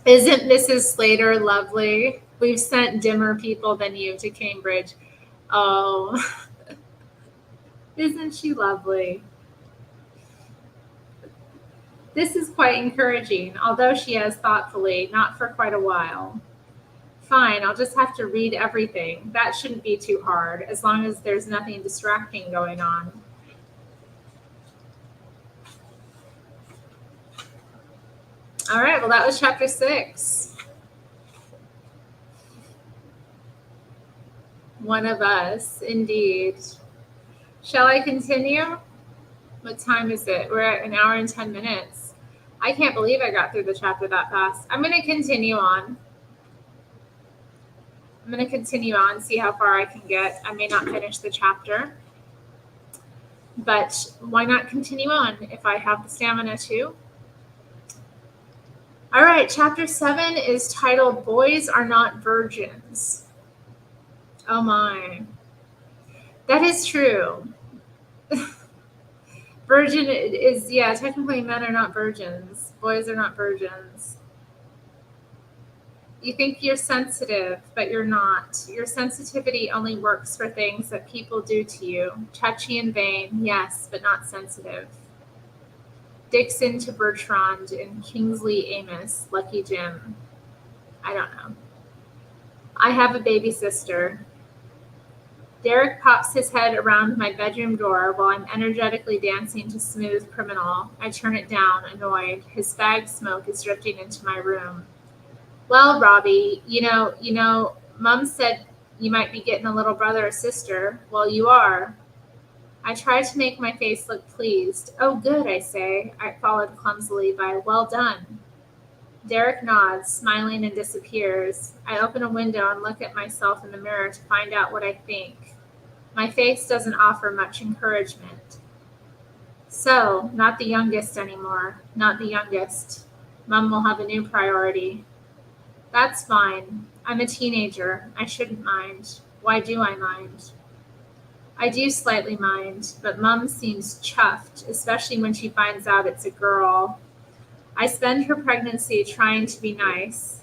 A: Isn't Mrs. Slater lovely? We've sent dimmer people than you to Cambridge. Oh, isn't she lovely? This is quite encouraging, although she has thoughtfully, not for quite a while. Fine, I'll just have to read everything. That shouldn't be too hard, as long as there's nothing distracting going on. All right, well, that was chapter 6. One of us, indeed. Shall I continue? What time is it? We're at 1 hour and 10 minutes. I can't believe I got through the chapter that fast. I'm going to continue on. See how far I can get. I may not finish the chapter, but why not continue on if I have the stamina to? All right, chapter 7 is titled Boys Are Not Virgins. Oh my. That is true. Virgin is, yeah, technically men are not virgins. Boys are not virgins. You think you're sensitive, but you're not. Your sensitivity only works for things that people do to you. Touchy and vain, yes, but not sensitive. Dixon to Bertrand and Kingsley Amos, Lucky Jim. I don't know. I have a baby sister. Derek pops his head around my bedroom door while I'm energetically dancing to Smooth Criminal. I turn it down, annoyed. His fag smoke is drifting into my room. Well, Robbie, you know, Mom said you might be getting a little brother or sister. Well, you are. I try to make my face look pleased. Oh, good, I say. I followed clumsily by, well done. Derek nods, smiling, and disappears. I open a window and look at myself in the mirror to find out what I think. My face doesn't offer much encouragement. So, not the youngest anymore. Not the youngest. Mom will have a new priority. That's fine. I'm a teenager. I shouldn't mind. Why do I mind? I do slightly mind, but Mom seems chuffed, especially when she finds out it's a girl. I spend her pregnancy trying to be nice.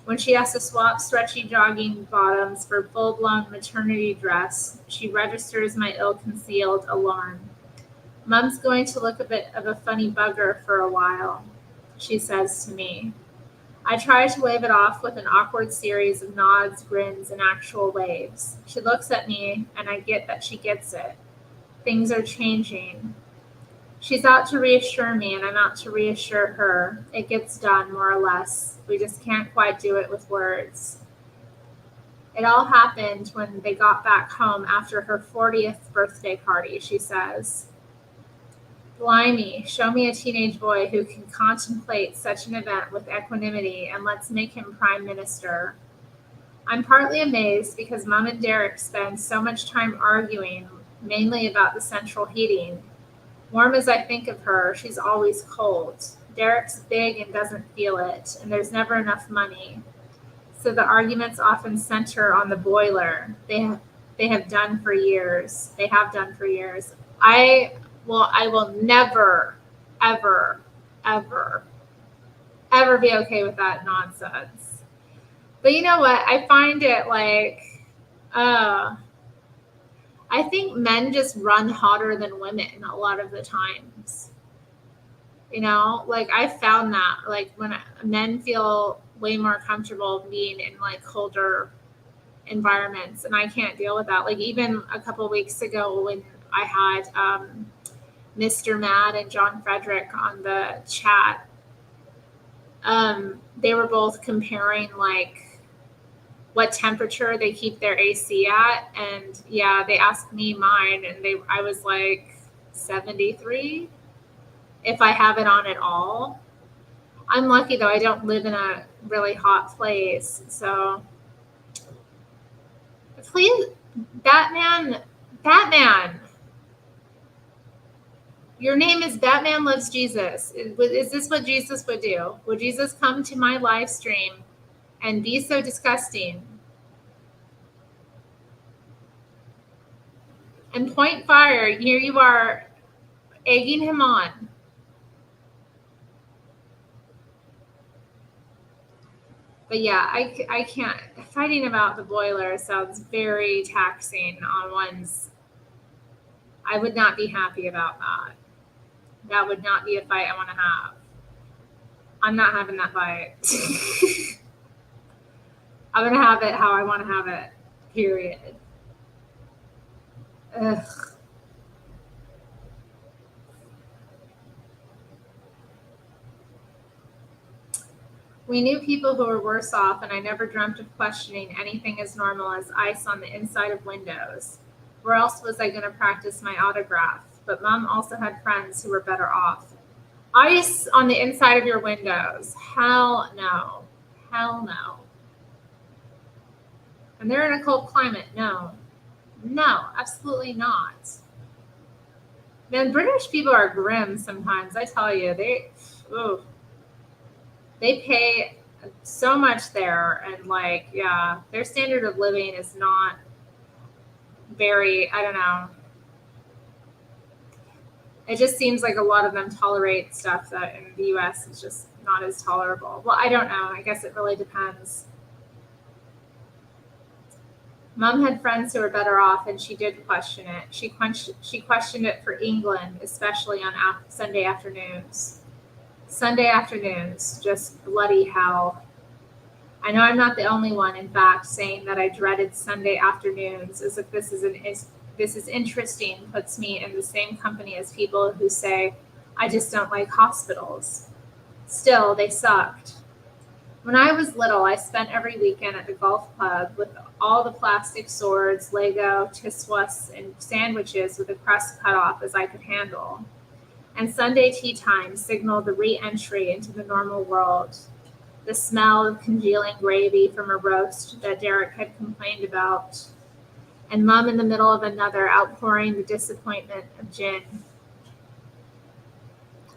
A: When she has to swap stretchy jogging bottoms for full-blown maternity dress, she registers my ill-concealed alarm. Mom's going to look a bit of a funny bugger for a while, she says to me. I try to wave it off with an awkward series of nods, grins, and actual waves. She looks at me, and I get that she gets it. Things are changing. She's out to reassure me, and I'm out to reassure her. It gets done, more or less. We just can't quite do it with words. It all happened when they got back home after her 40th birthday party, she says. Blimey, show me a teenage boy who can contemplate such an event with equanimity, and let's make him prime minister. I'm partly amazed because Mom and Derek spend so much time arguing, mainly about the central heating. Warm as I think of her, she's always cold. Derek's big and doesn't feel it, and there's never enough money. So the arguments often center on the boiler. They have done for years. I will never, ever, ever, ever be okay with that nonsense. But you know what? I find it like, I think men just run hotter than women a lot of the times. You know, like I found that like when men feel way more comfortable being in like colder environments, and I can't deal with that. Like even a couple of weeks ago when I had Mr. Mad and John Frederick on the chat, they were both comparing like what temperature they keep their AC at, and yeah, they asked me mine, and I was like 73 if I have it on at all. I'm lucky though, I don't live in a really hot place, so please, Batman, your name is Batman Loves Jesus. Is this what Jesus would do? Would Jesus come to my live stream and be so disgusting and point fire? Here you are egging him on. But yeah, I can't. Fighting about the boiler sounds very taxing on one's. I would not be happy about that. That would not be a fight I want to have. I'm not having that fight. I'm going to have it how I want to have it, period. Ugh. We knew people who were worse off, and I never dreamt of questioning anything as normal as ice on the inside of windows. Where else was I going to practice my autograph? But Mom also had friends who were better off. Ice on the inside of your windows? Hell no. Hell no. And they're in a cold climate? No. No, absolutely not. Man, British people are grim sometimes. I tell you, they pay so much there, and like, yeah, their standard of living is not very, I don't know. It just seems like a lot of them tolerate stuff that in the US is just not as tolerable. Well, I don't know. I guess it really depends. Mom had friends who were better off, and she did question it. She questioned it for England, especially on Sunday afternoons. Sunday afternoons, just bloody hell. I know I'm not the only one, in fact, saying that I dreaded Sunday afternoons, as if this is interesting, puts me in the same company as people who say, I just don't like hospitals. Still, they sucked. When I was little, I spent every weekend at the golf club with all the plastic swords, Lego, tiswas, and sandwiches with a crust cut off as I could handle. And Sunday tea time signaled the re-entry into the normal world. The smell of congealing gravy from a roast that Derek had complained about, and Mom in the middle of another outpouring the disappointment of gin.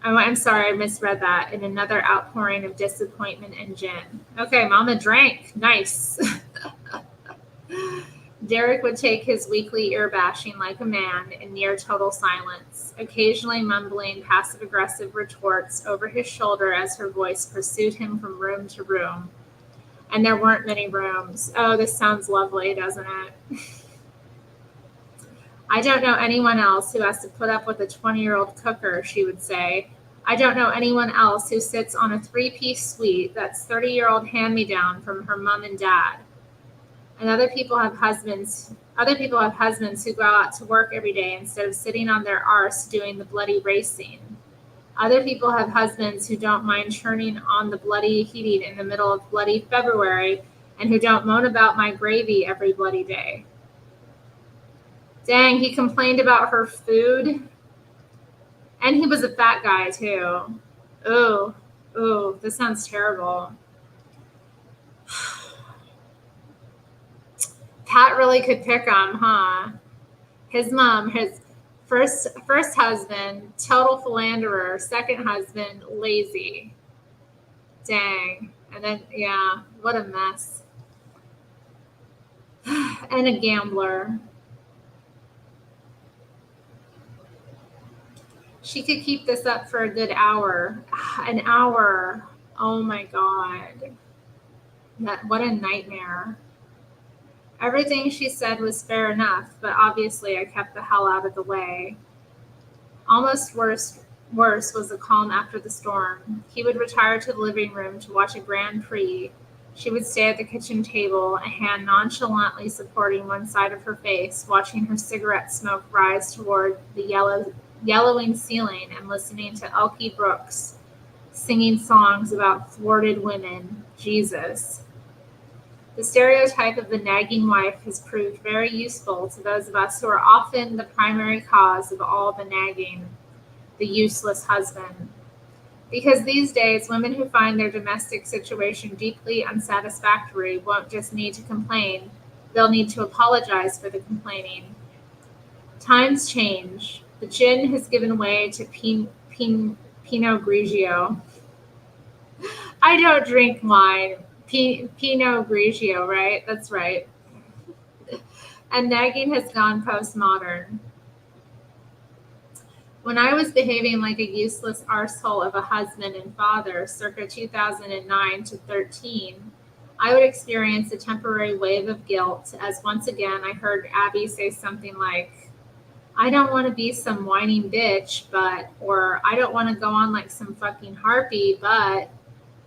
A: Oh, I'm sorry, I misread that. In another outpouring of disappointment and gin. Okay, Mama drank. Nice. Derek would take his weekly ear bashing like a man in near total silence, occasionally mumbling passive-aggressive retorts over his shoulder as her voice pursued him from room to room. And there weren't many rooms. Oh, this sounds lovely, doesn't it? I don't know anyone else who has to put up with a 20-year-old cooker, she would say. I don't know anyone else who sits on a 3-piece suite that's 30-year-old hand-me-down from her mom and dad. And other people have husbands who go out to work every day instead of sitting on their arse doing the bloody racing. Other people have husbands who don't mind churning on the bloody heating in the middle of bloody February and who don't moan about my gravy every bloody day. Dang, he complained about her food. And he was a fat guy, too. Ooh, this sounds terrible. Pat really could pick him, huh? His mom, his first husband, total philanderer. Second husband, lazy. Dang. And then, yeah, what a mess. And a gambler. She could keep this up for a good hour. An hour. Oh my God. What a nightmare. Everything she said was fair enough, but obviously I kept the hell out of the way. Almost worse was the calm after the storm. He would retire to the living room to watch a Grand Prix. She would stay at the kitchen table, a hand nonchalantly supporting one side of her face, watching her cigarette smoke rise toward the yellowing ceiling and listening to Elkie Brooks singing songs about thwarted women. Jesus. The stereotype of the nagging wife has proved very useful to those of us who are often the primary cause of all the nagging, the useless husband. Because these days, women who find their domestic situation deeply unsatisfactory won't just need to complain, they'll need to apologize for the complaining. Times change. The gin has given way to Pinot Grigio. I don't drink wine. Pinot Grigio, right? That's right. And nagging has gone postmodern. When I was behaving like a useless arsehole of a husband and father circa 2009 to 13, I would experience a temporary wave of guilt as once again I heard Abby say something like, I don't want to be some whining bitch, or I don't want to go on like some fucking harpy,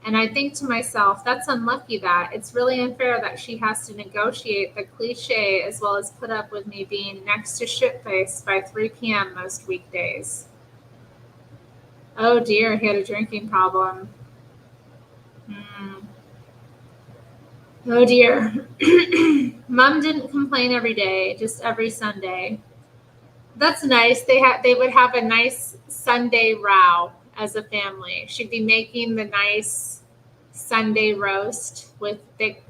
A: and I think to myself, that's unlucky that. It's really unfair that she has to negotiate the cliche as well as put up with me being next to shitface by 3 p.m. most weekdays. Oh dear, he had a drinking problem. Oh dear. Mom didn't complain every day, just every Sunday. That's nice. They would have a nice Sunday row as a family. She'd be making the nice Sunday roast with thick,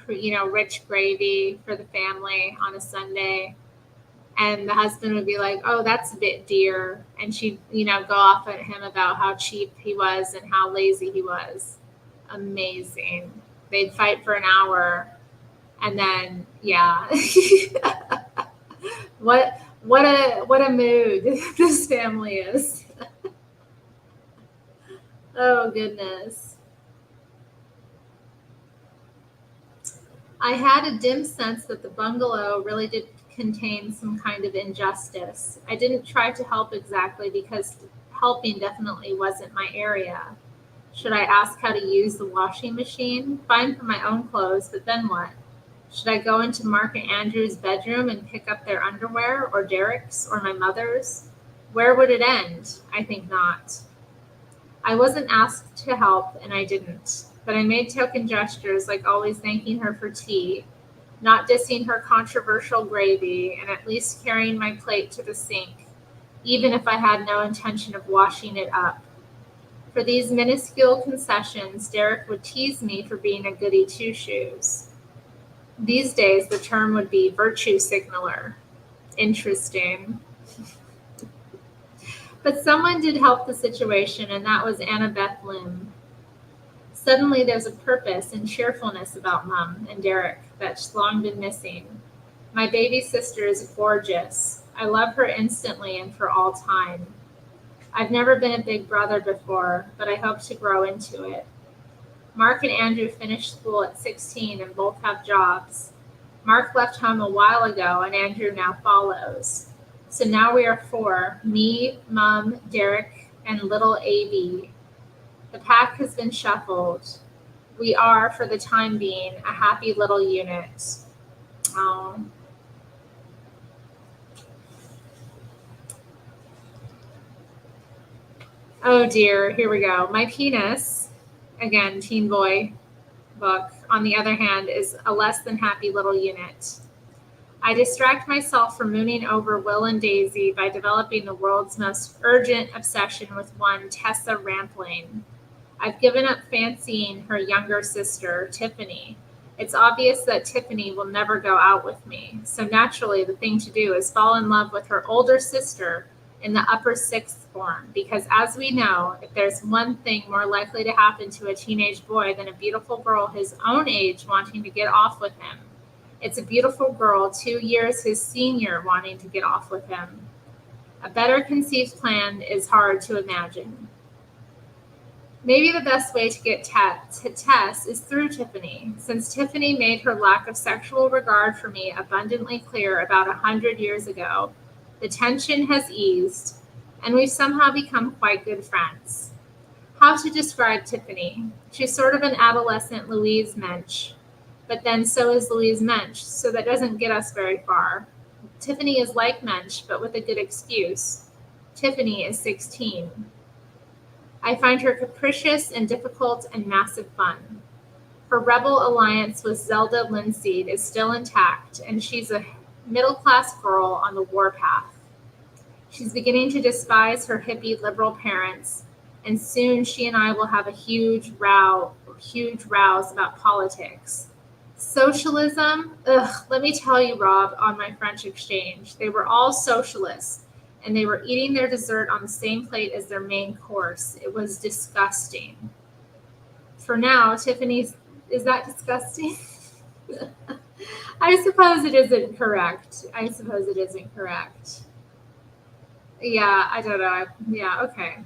A: rich gravy for the family on a Sunday. And the husband would be like, "Oh, that's a bit dear," and she'd, go off at him about how cheap he was and how lazy he was. Amazing. They'd fight for an hour, and then yeah. What a mood this family is. Oh goodness. I had a dim sense that the bungalow really did contain some kind of injustice. I didn't try to help exactly because helping definitely wasn't my area. Should I ask how to use the washing machine? Fine for my own clothes, but then what? Should I go into Mark and Andrew's bedroom and pick up their underwear, or Derek's, or my mother's? Where would it end? I think not. I wasn't asked to help, and I didn't. But I made token gestures, like always thanking her for tea, not dissing her controversial gravy, and at least carrying my plate to the sink, even if I had no intention of washing it up. For these minuscule concessions, Derek would tease me for being a goody two-shoes. These days, the term would be virtue signaler. Interesting. But someone did help the situation, and that was Annabeth Lim. Suddenly, there's a purpose and cheerfulness about Mum and Derek that's long been missing. My baby sister is gorgeous. I love her instantly and for all time. I've never been a big brother before, but I hope to grow into it. Mark and Andrew finished school at 16 and both have jobs. Mark left home a while ago, and Andrew now follows. So now we are four: me, Mum, Derek, and little AB. The pack has been shuffled. We are, for the time being, a happy little unit. Oh. Oh dear, here we go. My penis, again, teen boy book, on the other hand, is a less than happy little unit. I distract myself from mooning over Will and Daisy by developing the world's most urgent obsession with one Tessa Rampling. I've given up fancying her younger sister, Tiffany. It's obvious that Tiffany will never go out with me, so naturally the thing to do is fall in love with her older sister in the upper sixth form, because as we know, if there's one thing more likely to happen to a teenage boy than a beautiful girl his own age wanting to get off with him, it's a beautiful girl 2 years his senior wanting to get off with him. A better conceived plan is hard to imagine. Maybe the best way to get to Tess is through Tiffany, since Tiffany made her lack of sexual regard for me abundantly clear about 100 years ago. The tension has eased, and we've somehow become quite good friends. How to describe Tiffany? She's sort of an adolescent Louise Mensch, but then so is Louise Mensch, so that doesn't get us very far. Tiffany is like Mensch, but with a good excuse. Tiffany is 16. I find her capricious and difficult and massive fun. Her rebel alliance with Zelda Linseed is still intact, and she's a middle-class girl on the warpath. She's beginning to despise her hippie liberal parents, and soon she and I will have a huge rows about politics. Socialism? Ugh, let me tell you, Rob, on my French exchange, they were all socialists, and they were eating their dessert on the same plate as their main course. It was disgusting. For now, Tiffany's... Is that disgusting? I suppose it isn't correct. Yeah, I don't know. Yeah, okay.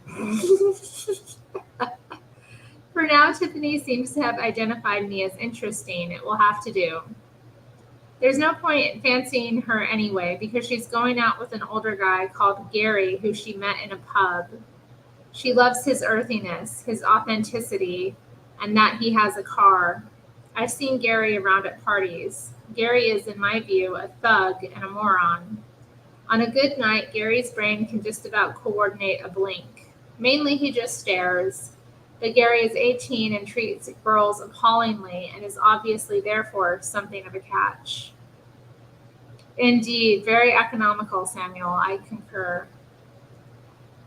A: For now, Tiffany seems to have identified me as interesting. It will have to do. There's no point in fancying her anyway, because she's going out with an older guy called Gary, who she met in a pub. She loves his earthiness, his authenticity, and that he has a car. I've seen Gary around at parties. Gary is, in my view, a thug and a moron. On a good night, Gary's brain can just about coordinate a blink. Mainly he just stares. But Gary is 18 and treats girls appallingly and is obviously therefore something of a catch. Indeed, very economical, Samuel. I concur.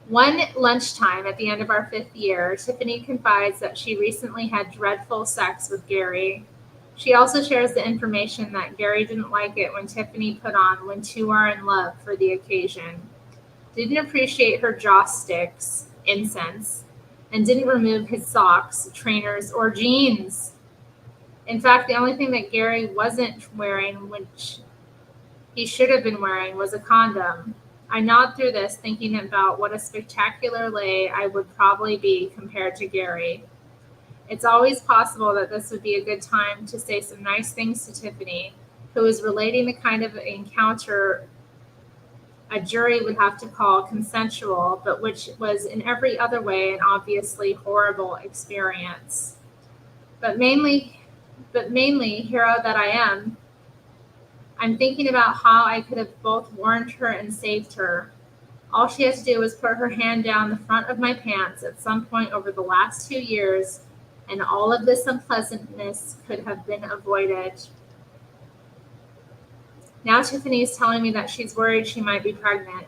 A: One lunchtime at the end of our 5th year, Tiffany confides that she recently had dreadful sex with Gary. She also shares the information that Gary didn't like it when Tiffany put on When Two Are in Love for the occasion, didn't appreciate her joss sticks, incense, and didn't remove his socks, trainers, or jeans. In fact, the only thing that Gary wasn't wearing, which he should have been wearing, was a condom. I nod through this, thinking about what a spectacular lay I would probably be compared to Gary. It's always possible that this would be a good time to say some nice things to Tiffany, who is relating the kind of encounter a jury would have to call consensual, but which was in every other way an obviously horrible experience. But mainly, hero that I am, I'm thinking about how I could have both warned her and saved her. All she had to do was put her hand down the front of my pants at some point over the last 2 years, and all of this unpleasantness could have been avoided. Now Tiffany is telling me that she's worried she might be pregnant.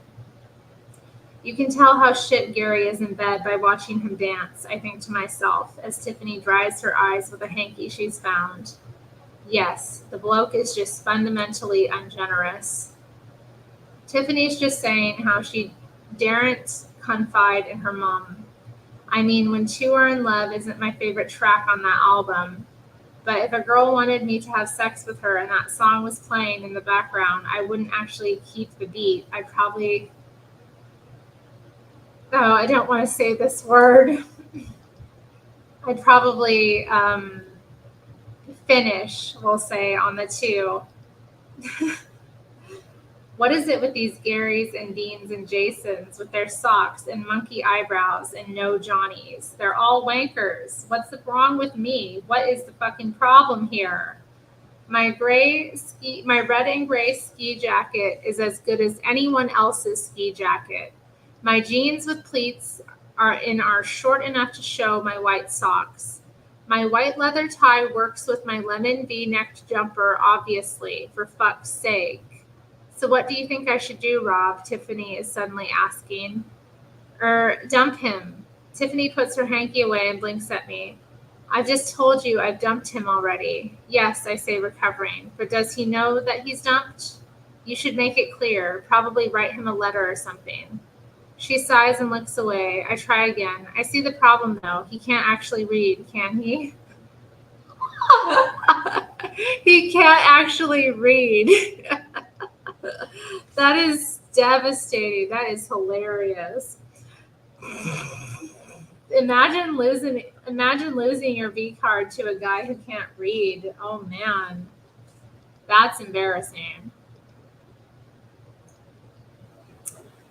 A: You can tell how shit Gary is in bed by watching him dance, I think to myself, as Tiffany dries her eyes with a hanky she's found. Yes, the bloke is just fundamentally ungenerous. Tiffany's just saying how she daren't confide in her mom. I mean, When Two Are in Love isn't my favorite track on that album, but if a girl wanted me to have sex with her and that song was playing in the background, I wouldn't actually keep the beat. I'd probably... Oh, I don't want to say this word. I'd probably finish, we'll say, on the two. What is it with these Garys and Deans and Jasons with their socks and monkey eyebrows and no Johnnies? They're all wankers. What's wrong with me? What is the fucking problem here? My red and gray ski jacket is as good as anyone else's ski jacket. My jeans with pleats are short enough to show my white socks. My white leather tie works with my lemon V-necked jumper, obviously, for fuck's sake. So what do you think I should do, Rob? Tiffany is suddenly asking. Dump him. Tiffany puts her hanky away and blinks at me. I've just told you I've dumped him already. Yes, I say, recovering. But does he know that he's dumped? You should make it clear. Probably write him a letter or something. She sighs and looks away. I try again. I see the problem, though. He can't actually read, can he? He can't actually read. That is devastating. That is hilarious. Imagine losing your V card to a guy who can't read. Oh man, that's embarrassing.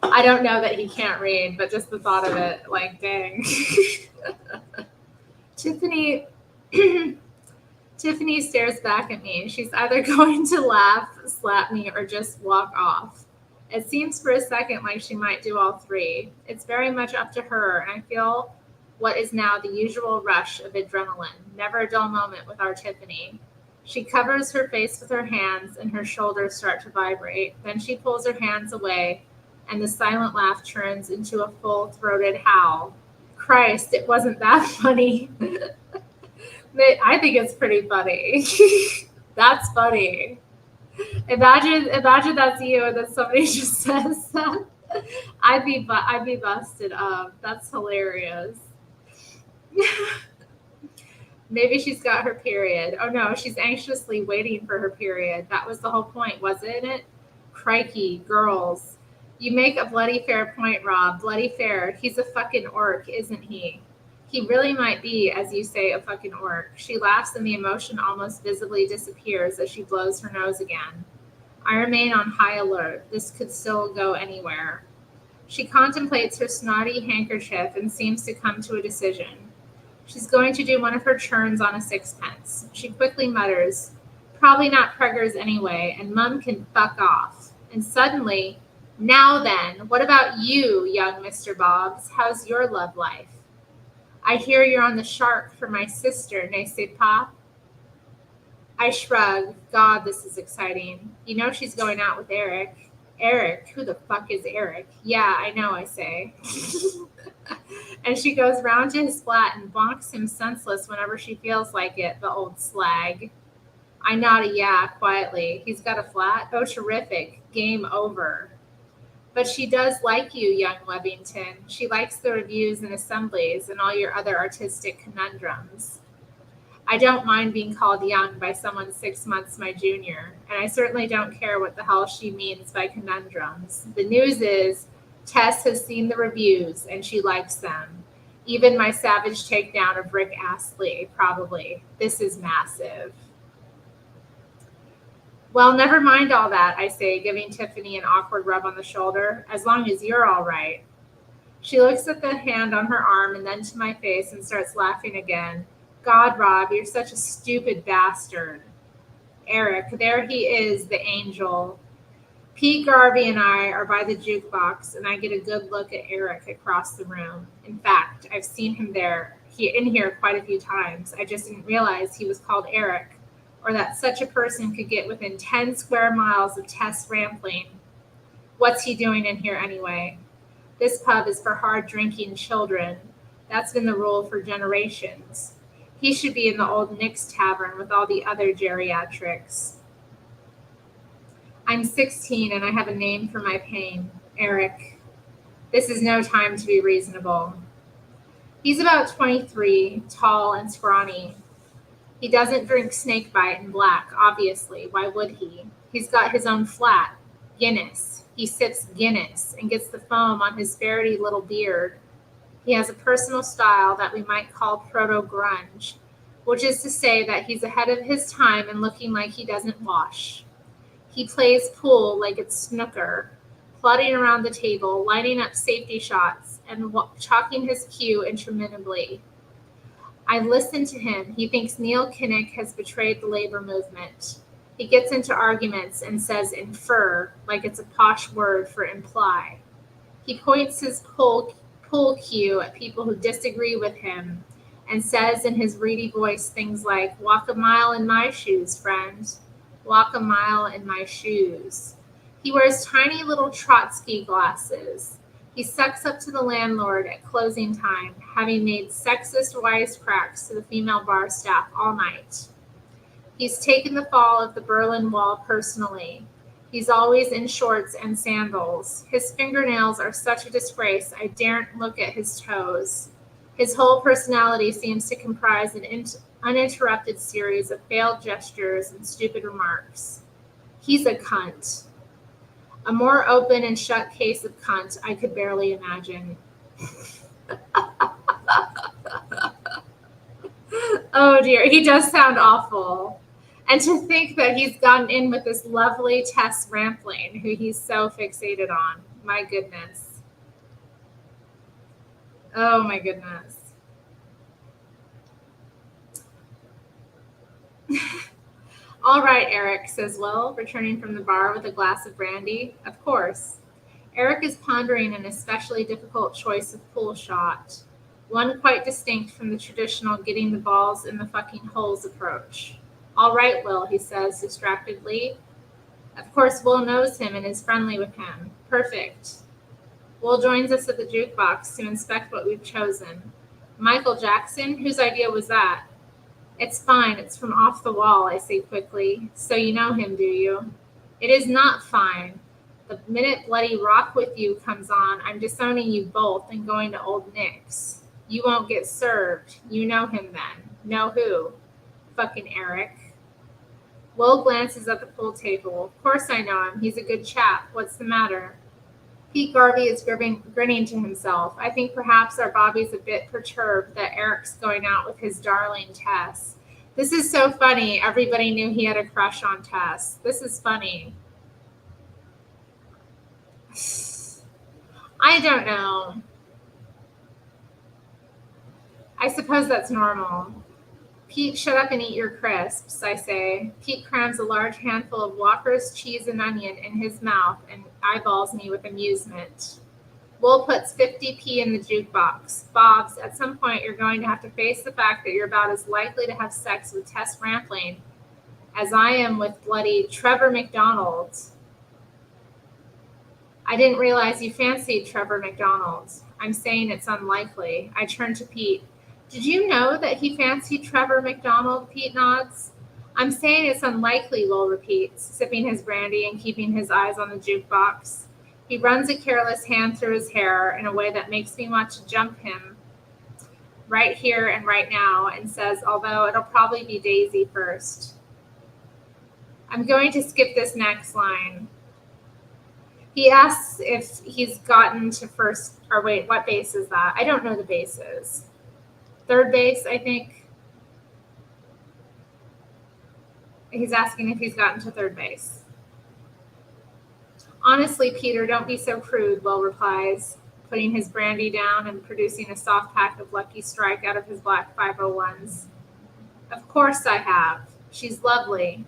A: I don't know that he can't read, but just the thought of it, like, dang. Tiffany stares back at me. She's either going to laugh, slap me, or just walk off. It seems for a second like she might do all three. It's very much up to her, and I feel what is now the usual rush of adrenaline. Never a dull moment with our Tiffany. She covers her face with her hands, and her shoulders start to vibrate. Then she pulls her hands away, and the silent laugh turns into a full-throated howl. Christ, it wasn't that funny. I think it's pretty funny. That's funny. Imagine that's you and then somebody just says that. I'd be busted up. That's hilarious. Maybe she's got her period. Oh no, she's anxiously waiting for her period. That was the whole point, wasn't it? Crikey, girls. You make a bloody fair point, Rob. Bloody fair. He's a fucking orc, isn't he? He really might be, as you say, a fucking orc. She laughs and the emotion almost visibly disappears as she blows her nose again. I remain on high alert. This could still go anywhere. She contemplates her snotty handkerchief and seems to come to a decision. She's going to do one of her churns on a sixpence. She quickly mutters, probably not preggers anyway, and Mum can fuck off. And suddenly, now then, what about you, young Mr. Bobs? How's your love life? I hear you're on the shark for my sister, n'est-ce pas? I shrug. God, this is exciting. You know she's going out with Eric. Eric? Who the fuck is Eric? Yeah, I know, I say. And she goes round to his flat and bonks him senseless whenever she feels like it, the old slag. I nod a yeah quietly. He's got a flat? Oh, terrific. Game over. But she does like you, young Webbington. She likes the reviews and assemblies and all your other artistic conundrums. I don't mind being called young by someone 6 months my junior, and I certainly don't care what the hell she means by conundrums. The news is, Tess has seen the reviews, and she likes them. Even my savage takedown of Rick Astley, probably. This is massive. Well, never mind all that, I say, giving Tiffany an awkward rub on the shoulder, as long as you're all right. She looks at the hand on her arm and then to my face and starts laughing again. God, Rob, you're such a stupid bastard. Eric, there he is, the angel. Pete Garvey and I are by the jukebox, and I get a good look at Eric across the room. In fact, I've seen him in here quite a few times. I just didn't realize he was called Eric, or that such a person could get within 10 square miles of Tess Rampling. What's he doing in here anyway? This pub is for hard-drinking children. That's been the rule for generations. He should be in the old Nick's Tavern with all the other geriatrics. I'm 16 and I have a name for my pain. Eric. This is no time to be reasonable. He's about 23, tall and scrawny. He doesn't drink snakebite and black, obviously. Why would he? He's got his own flat, Guinness. He sips Guinness and gets the foam on his ferrety little beard. He has a personal style that we might call proto-grunge, which is to say that he's ahead of his time and looking like he doesn't wash. He plays pool like it's snooker, plodding around the table, lining up safety shots, and chalking his cue interminably. I listen to him. He thinks Neil Kinnock has betrayed the labor movement. He gets into arguments and says infer like it's a posh word for imply. He points his pool cue at people who disagree with him and says in his reedy voice things like, walk a mile in my shoes, friend. Walk a mile in my shoes. He wears tiny little Trotsky glasses. He sucks up to the landlord at closing time, having made sexist wisecracks to the female bar staff all night. He's taken the fall of the Berlin Wall personally. He's always in shorts and sandals. His fingernails are such a disgrace, I daren't look at his toes. His whole personality seems to comprise an uninterrupted series of failed gestures and stupid remarks. He's a cunt. A more open and shut case of cunt I could barely imagine. Oh dear, he does sound awful. And to think that he's gotten in with this lovely Tess Rampling, who he's so fixated on. My goodness. Oh my goodness. All right, Eric, says Will, returning from the bar with a glass of brandy. Of course. Eric is pondering an especially difficult choice of pool shot, one quite distinct from the traditional getting the balls in the fucking holes approach. All right, Will, he says distractedly. Of course, Will knows him and is friendly with him. Perfect. Will joins us at the jukebox to inspect what we've chosen. Michael Jackson? Whose idea was that? It's fine. It's from Off the Wall, I say quickly. So you know him, do you? It is not fine. The minute Bloody Rock With You comes on, I'm disowning you both and going to Old Nick's. You won't get served. You know him then. Know who? Fucking Eric. Will glances at the pool table. Of course I know him. He's a good chap. What's the matter? Pete Garvey is grinning to himself. I think perhaps our Bobby's a bit perturbed that Eric's going out with his darling Tess. This is so funny. Everybody knew he had a crush on Tess. This is funny. I don't know. I suppose that's normal. Pete, shut up and eat your crisps, I say. Pete crams a large handful of Whoppers, cheese, and onion in his mouth and eyeballs me with amusement. Will puts 50p in the jukebox. Bobs, at some point you're going to have to face the fact that you're about as likely to have sex with Tess Rampling as I am with bloody Trevor McDonald. I didn't realize you fancied Trevor McDonald. I'm saying it's unlikely. I turned to Pete. Did you know that he fancied Trevor McDonald? Pete nods. I'm saying it's unlikely, Lowell repeats, sipping his brandy and keeping his eyes on the jukebox. He runs a careless hand through his hair in a way that makes me want to jump him right here and right now and says, although it'll probably be Daisy first. I'm going to skip this next line. He asks if he's gotten to first, or wait, what base is that? I don't know the bases. Third base, I think. He's asking if he's gotten to third base. Honestly, Peter, don't be so crude, Will replies, putting his brandy down and producing a soft pack of Lucky Strike out of his black 501s. Of course I have. She's lovely.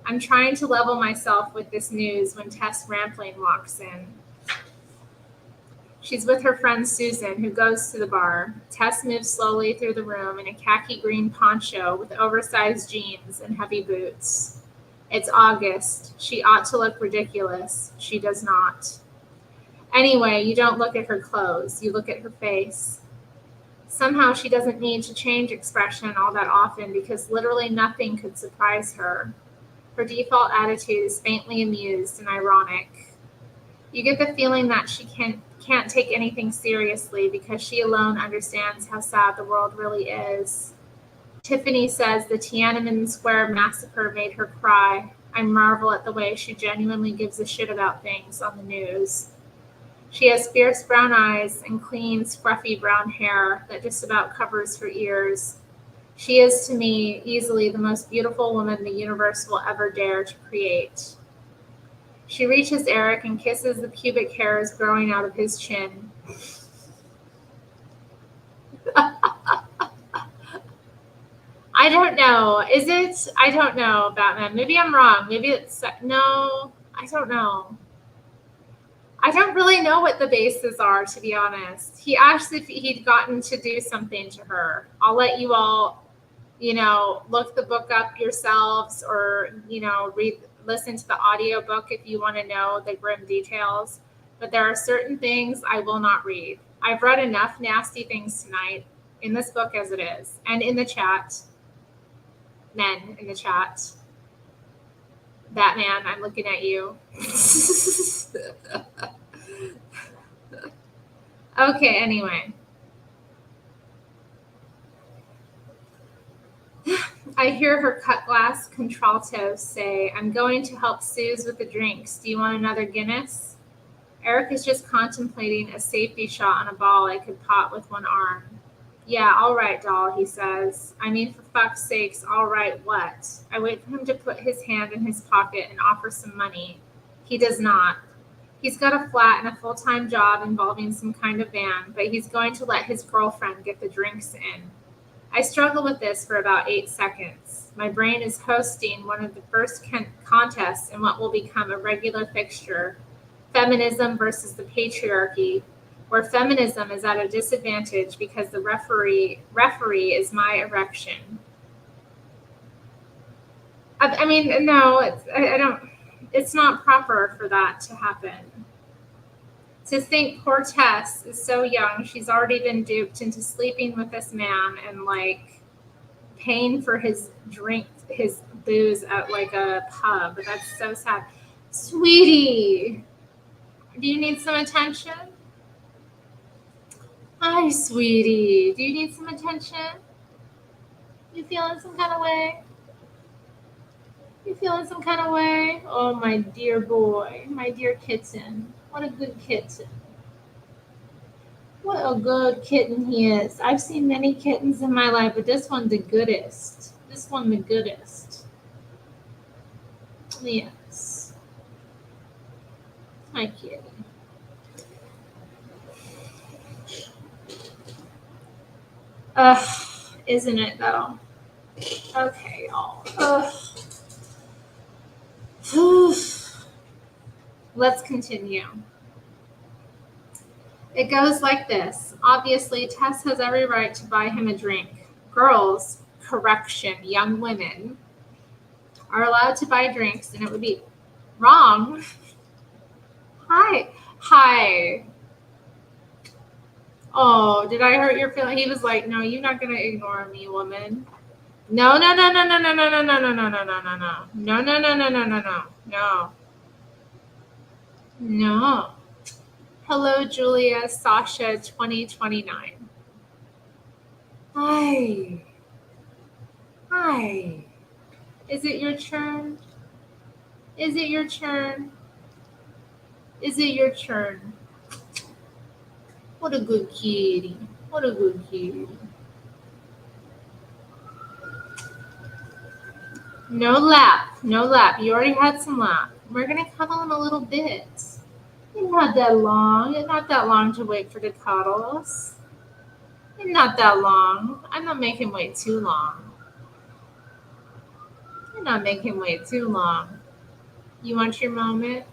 A: I'm trying to level myself with this news when Tess Rampling walks in. She's with her friend Susan, who goes to the bar. Tess moves slowly through the room in a khaki green poncho with oversized jeans and heavy boots. It's August. She ought to look ridiculous. She does not. Anyway, you don't look at her clothes. You look at her face. Somehow she doesn't need to change expression all that often because literally nothing could surprise her. Her default attitude is faintly amused and ironic. You get the feeling that she can't take anything seriously because she alone understands how sad the world really is. Tiffany says the Tiananmen Square massacre made her cry. I marvel at the way she genuinely gives a shit about things on the news. She has fierce brown eyes and clean, scruffy brown hair that just about covers her ears. She is, to me, easily the most beautiful woman the universe will ever dare to create. She reaches Eric and kisses the pubic hairs growing out of his chin. I don't know. Is it? I don't know, Batman. Maybe I'm wrong. Maybe it's... No, I don't know. I don't really know what the bases are, to be honest. He asked if he'd gotten to do something to her. I'll let you all, look the book up yourselves or, listen to the audiobook if you want to know the grim details. But there are certain things I will not read. I've read enough nasty things tonight in this book as it is, and in the chat. Men in the chat. Batman, I'm looking at you. Okay, anyway. I hear her cut glass contralto say, I'm going to help Suze with the drinks. Do you want another Guinness? Eric is just contemplating a safety shot on a ball I could pot with one arm. Yeah, all right, doll, he says. I mean, for fuck's sakes, all right what? I wait for him to put his hand in his pocket and offer some money. He does not. He's got a flat and a full-time job involving some kind of van, but he's going to let his girlfriend get the drinks in. I struggle with this for about 8 seconds. My brain is hosting one of the first contests in what will become a regular fixture, feminism versus the patriarchy, where feminism is at a disadvantage because the referee is my erection. I mean, no, I don't. It's not proper for that to happen. To think poor Tess is so young, she's already been duped into sleeping with this man and paying for his booze at a pub. That's so sad. Sweetie, do you need some attention? Hi, sweetie. Do you need some attention? You feeling some kind of way? Oh, my dear boy. My dear kitten. What a good kitten. What a good kitten he is. I've seen many kittens in my life, but this one the goodest. Yes. Hi, kitty. Isn't it though? Okay, y'all. Let's continue. It goes like this. Obviously, Tess has every right to buy him a drink. Girls, correction, young women, are allowed to buy drinks, and it would be wrong. Hi. Hi. Oh, did I hurt your feeling? He was like, no, you're not going to ignore me, woman. No, no, no, no, no, no, no, no, no, no, no, no, no, no, no. No, no, no, no, no, no, no. No. No. Hello, Julia, Sasha, 2029. Hi. Hi. Is it your turn? Is it your turn? Is it your turn? What a good kitty. What a good kitty. No lap. No lap. You already had some lap. We're going to cuddle in a little bit. It's not that long. It's not that long to wait for the cuddles. It's not that long. I'm not making wait too long. I'm not making wait too long. You want your moment?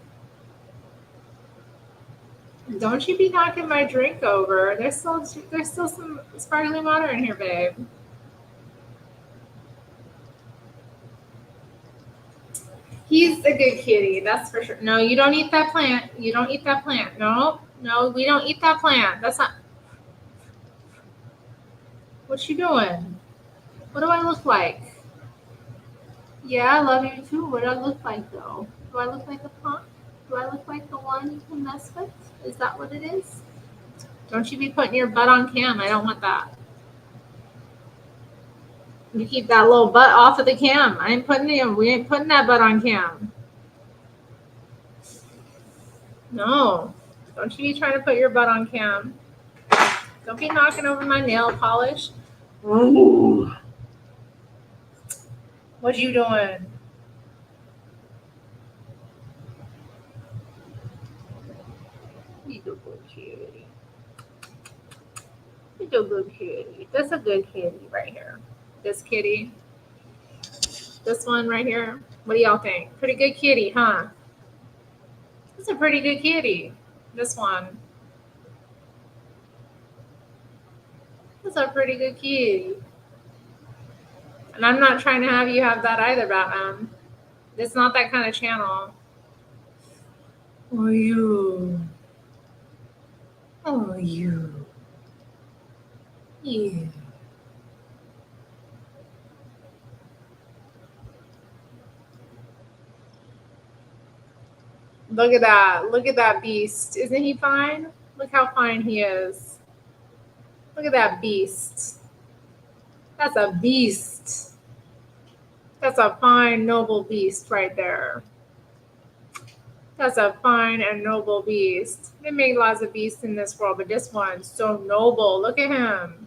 A: Don't you be knocking my drink over. There's still some sparkling water in here, babe. He's a good kitty, that's for sure. No, you don't eat that plant. You don't eat that plant. No, no, we don't eat that plant. That's not. What you doing? What do I look like? Yeah, I love you too. What do I look like though? Do I look like a punk? Do I look like the one you can mess with? Is that what it is? Don't you be putting your butt on cam. I don't want that. You keep that little butt off of the cam. We ain't putting that butt on cam. No. Don't you be trying to put your butt on cam. Don't be knocking over my nail polish. Ooh. What you doing? He's a good kitty. He's a good kitty. That's a good kitty right here. This kitty. This one right here. What do y'all think? Pretty good kitty, huh? It's a pretty good kitty. This one. It's a pretty good kitty. And I'm not trying to have you have that either, Batman. It's not that kind of channel. Oh, you. Oh, you. Yeah. Look at that. Look at that beast. Isn't he fine? Look how fine he is. Look at that beast. That's a beast. That's a fine, noble beast right there. That's a fine and noble beast. They make lots of beasts in this world, but this one's so noble. Look at him.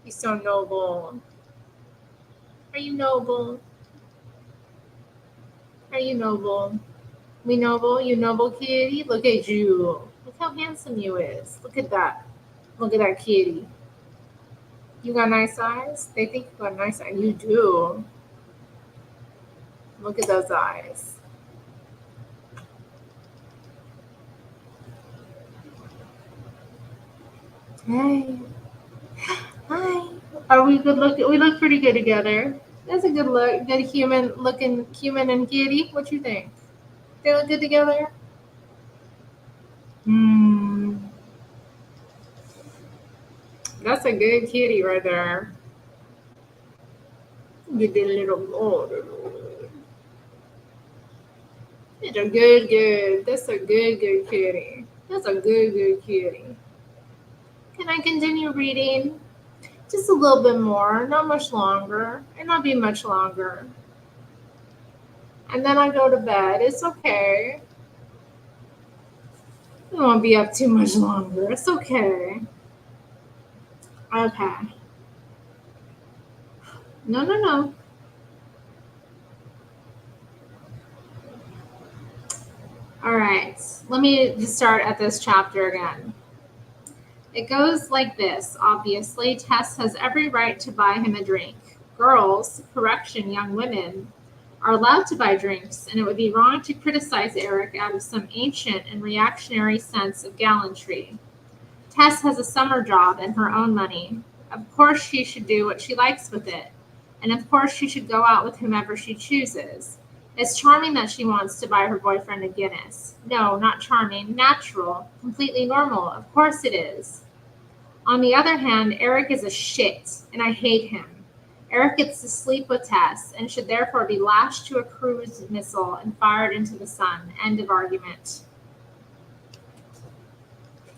A: He's so noble. Are you noble? Are you noble? We noble? You noble kitty? Look at you. Look how handsome you is. Look at that. Look at that kitty. You got nice eyes? They think you got nice eyes. You do. Look at those eyes. Hey. Hi. Are we good looking? We look pretty good together. That's a good look. Good human looking human and kitty. What you think? They look good together? That's a good kitty right there. Get the little It's a good. That's a good kitty. That's a good kitty. Can I continue reading? Just a little bit more, not much longer. It not be much longer. And then I go to bed. It's okay. I don't want to be up too much longer. It's okay. Okay. No. All right. Let me just start at this chapter again. It goes like this. Obviously, Tess has every right to buy him a drink. Girls, correction, young women, are allowed to buy drinks, and it would be wrong to criticize Eric out of some ancient and reactionary sense of gallantry. Tess has a summer job and her own money. Of course she should do what she likes with it. And of course she should go out with whomever she chooses. It's charming that she wants to buy her boyfriend a Guinness. No, not charming, natural, completely normal. Of course it is. On the other hand, Eric is a shit, and I hate him. Eric gets to sleep with Tess and should therefore be lashed to a cruise missile and fired into the sun. End of argument.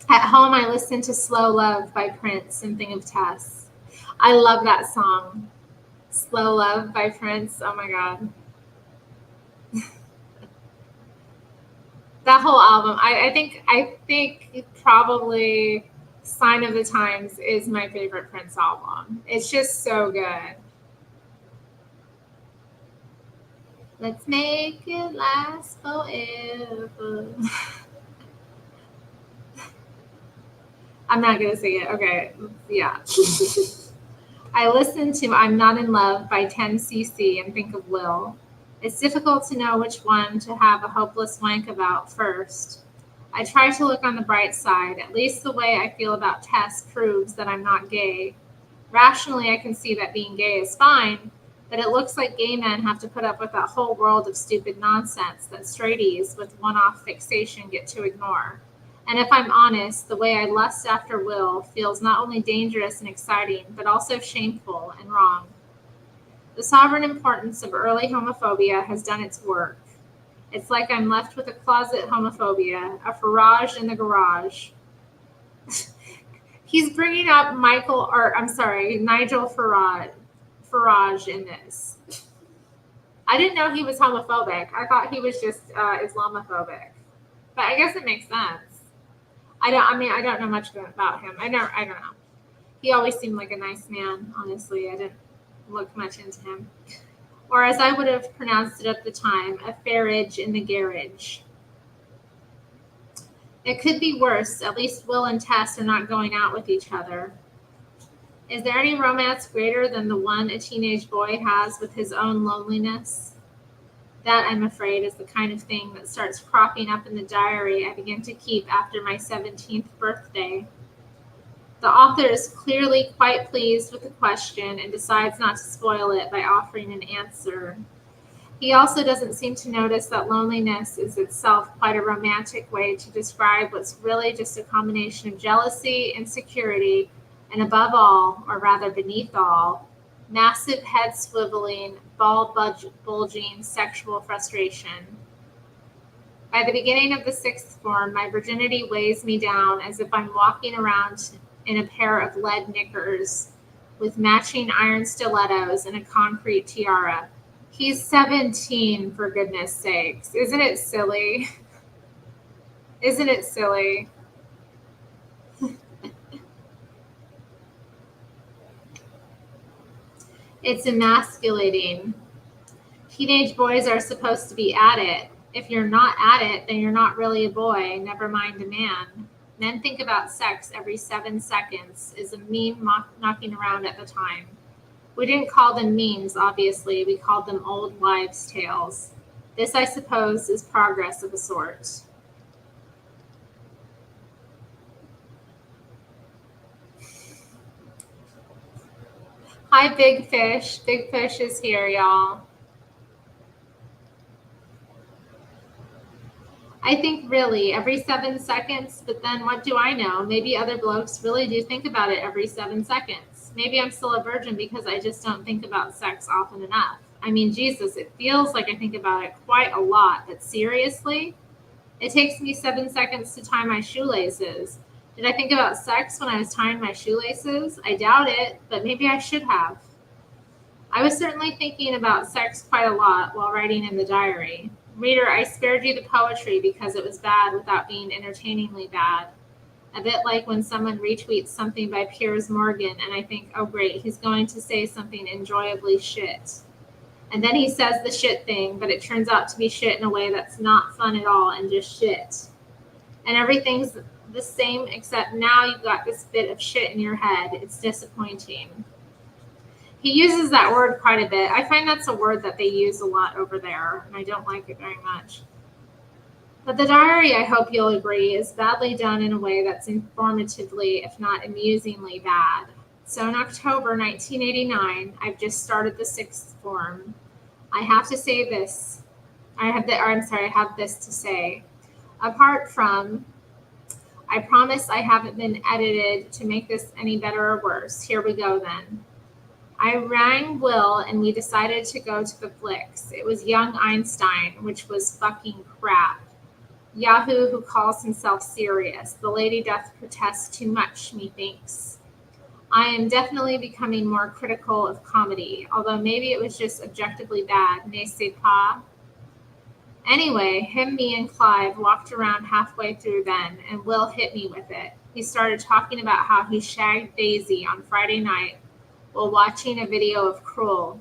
A: At home, I listen to Slow Love by Prince and think of Tess. I love that song. Slow Love by Prince. Oh my God. That whole album, I think probably Sign of the Times is my favorite Prince album. It's just so good. Let's make it last forever. I'm not going to sing it. Okay. Yeah. I listen to I'm Not in Love by 10cc and think of Lil. It's difficult to know which one to have a hopeless wank about first. I try to look on the bright side. At least the way I feel about Tess proves that I'm not gay. Rationally, I can see that being gay is fine, but it looks like gay men have to put up with that whole world of stupid nonsense that straighties with one-off fixation get to ignore. And if I'm honest, the way I lust after Will feels not only dangerous and exciting, but also shameful and wrong. The sovereign importance of early homophobia has done its work. It's like I'm left with a closet homophobia, a Farage in the garage. He's bringing up Nigel Farage in this. I didn't know he was homophobic. I thought he was just Islamophobic. But I guess it makes sense. I don't know much about him. I don't know. He always seemed like a nice man, honestly. I didn't look much into him. Or as I would have pronounced it at the time, a farage in the garage. It could be worse. At least Will and Tess are not going out with each other. Is there any romance greater than the one a teenage boy has with his own loneliness? That, I'm afraid, is the kind of thing that starts cropping up in the diary I begin to keep after my 17th birthday. The author is clearly quite pleased with the question and decides not to spoil it by offering an answer. He also doesn't seem to notice that loneliness is itself quite a romantic way to describe what's really just a combination of jealousy, insecurity, and above all, or rather beneath all, massive head swiveling, ball bulging sexual frustration. By the beginning of the sixth form, my virginity weighs me down as if I'm walking around in a pair of lead knickers with matching iron stilettos and a concrete tiara. He's 17, for goodness sakes. Isn't it silly? Isn't it silly? It's emasculating. Teenage boys are supposed to be at it. If you're not at it, then you're not really a boy, never mind a man. Men think about sex every 7 seconds is a meme knocking around at the time. We didn't call them memes, obviously. We called them old wives' tales. This, I suppose, is progress of a sort. Hi, Big Fish. Big Fish is here, y'all. I think really every 7 seconds, but then what do I know? Maybe other blokes really do think about it every 7 seconds. Maybe I'm still a virgin because I just don't think about sex often enough. I mean, Jesus, it feels like I think about it quite a lot, but seriously? It takes me 7 seconds to tie my shoelaces. Did I think about sex when I was tying my shoelaces? I doubt it, but maybe I should have. I was certainly thinking about sex quite a lot while writing in the diary. Reader, I spared you the poetry because it was bad without being entertainingly bad. A bit like when someone retweets something by Piers Morgan and I think, oh great, he's going to say something enjoyably shit. And then he says the shit thing, but it turns out to be shit in a way that's not fun at all and just shit. And everything's the same except now you've got this bit of shit in your head. It's disappointing. He uses that word quite a bit. I find that's a word that they use a lot over there, and I don't like it very much. But the diary, I hope you'll agree, is badly done in a way that's informatively, if not amusingly, bad. So in October 1989, I've just started the sixth form. I have to say this. I have this to say. Apart from, I promise I haven't been edited to make this any better or worse. Here we go then. I rang Will and we decided to go to the flicks. It was Young Einstein, which was fucking crap. Yahoo who calls himself serious. The lady doth protest too much, methinks. I am definitely becoming more critical of comedy, although maybe it was just objectively bad, ne sais pas. Anyway, him, me, and Clive walked around halfway through then, and Will hit me with it. He started talking about how he shagged Daisy on Friday night while watching a video of Krull.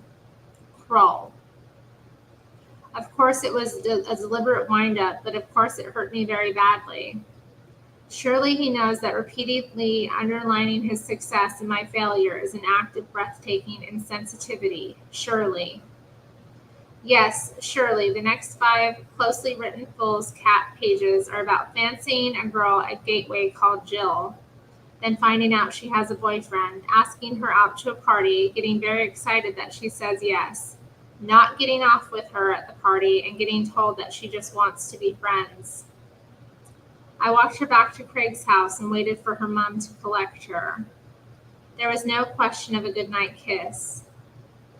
A: Of course, it was a deliberate wind-up, but of course it hurt me very badly. Surely he knows that repeatedly underlining his success and my failure is an act of breathtaking insensitivity. Surely. Yes, surely. The next 5 closely written Fool's Cat pages are about fancying a girl at Gateway called Jill, then finding out she has a boyfriend, asking her out to a party, getting very excited that she says yes, not getting off with her at the party, and getting told that she just wants to be friends. I walked her back to Craig's house and waited for her mom to collect her. There was no question of a goodnight kiss.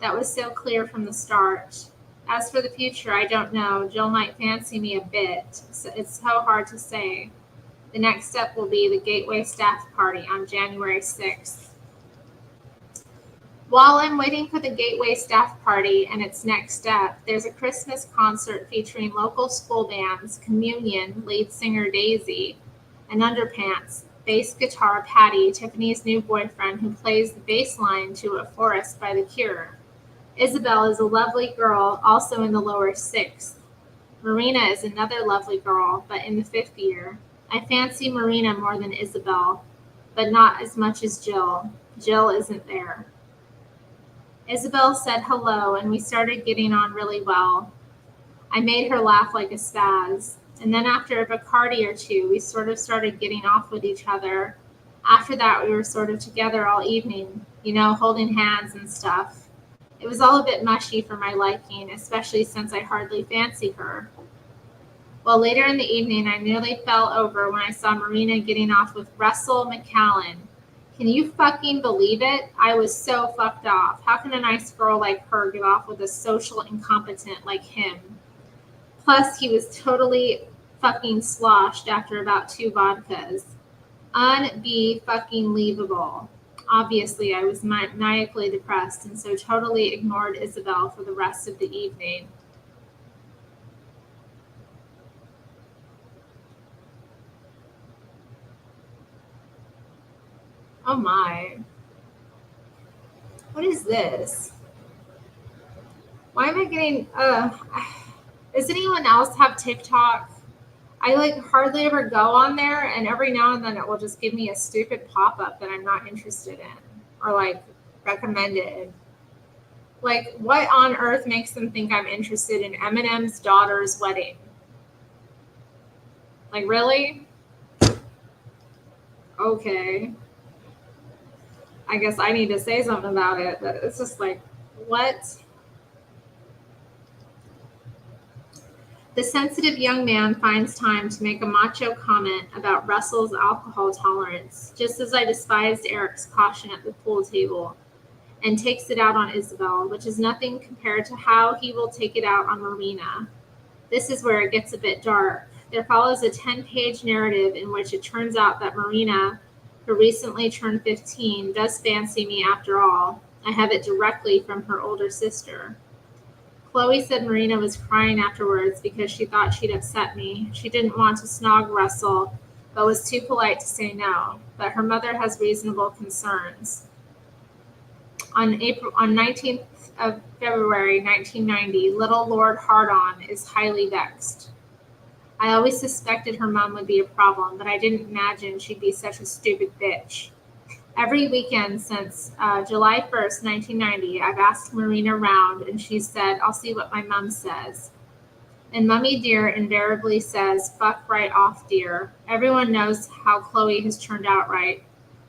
A: That was so clear from the start. As for the future, I don't know. Jill might fancy me a bit. So it's so hard to say. The next step will be the Gateway staff party on January 6th. While I'm waiting for the Gateway staff party and its next step, there's a Christmas concert featuring local school bands, Communion, lead singer Daisy, and Underpants, bass guitar Patty, Tiffany's new boyfriend who plays the bass line to A Forest by The Cure. Isabel is a lovely girl, also in the lower 6th. Marina is another lovely girl, but in the 5th year. I fancy Marina more than Isabel, but not as much as Jill. Jill isn't there. Isabel said hello, and we started getting on really well. I made her laugh like a spaz. And then after a Bacardi or two, we sort of started getting off with each other. After that, we were sort of together all evening, holding hands and stuff. It was all a bit mushy for my liking, especially since I hardly fancy her. Well, later in the evening, I nearly fell over when I saw Marina getting off with Russell McCallan. Can you fucking believe it? I was so fucked off. How can a nice girl like her get off with a social incompetent like him? Plus, he was totally fucking sloshed after about 2 vodkas. Unbe-fucking-leavable. Obviously, I was maniacally depressed and so totally ignored Isabel for the rest of the evening. Oh my. What is this? Why am I getting, does anyone else have TikTok? I hardly ever go on there, and every now and then it will just give me a stupid pop-up that I'm not interested in or recommended. What on earth makes them think I'm interested in Eminem's daughter's wedding? Really? Okay. I guess I need to say something about it, but it's just what? The sensitive young man finds time to make a macho comment about Russell's alcohol tolerance, just as I despised Eric's caution at the pool table, and takes it out on Isabel, which is nothing compared to how he will take it out on Marina. This is where it gets a bit dark. There follows a 10-page narrative in which it turns out that Marina, who recently turned 15, does fancy me after all. I have it directly from her older sister. Chloe said Marina was crying afterwards because she thought she'd upset me. She didn't want to snog Russell, but was too polite to say no. But her mother has reasonable concerns. On 19th of February 1990, little Lord Hardon is highly vexed. I always suspected her mom would be a problem, but I didn't imagine she'd be such a stupid bitch. Every weekend since July 1st, 1990, I've asked Marina round, and she said, I'll see what my mom says. And Mummy Dear invariably says, fuck right off, dear. Everyone knows how Chloe has turned out right.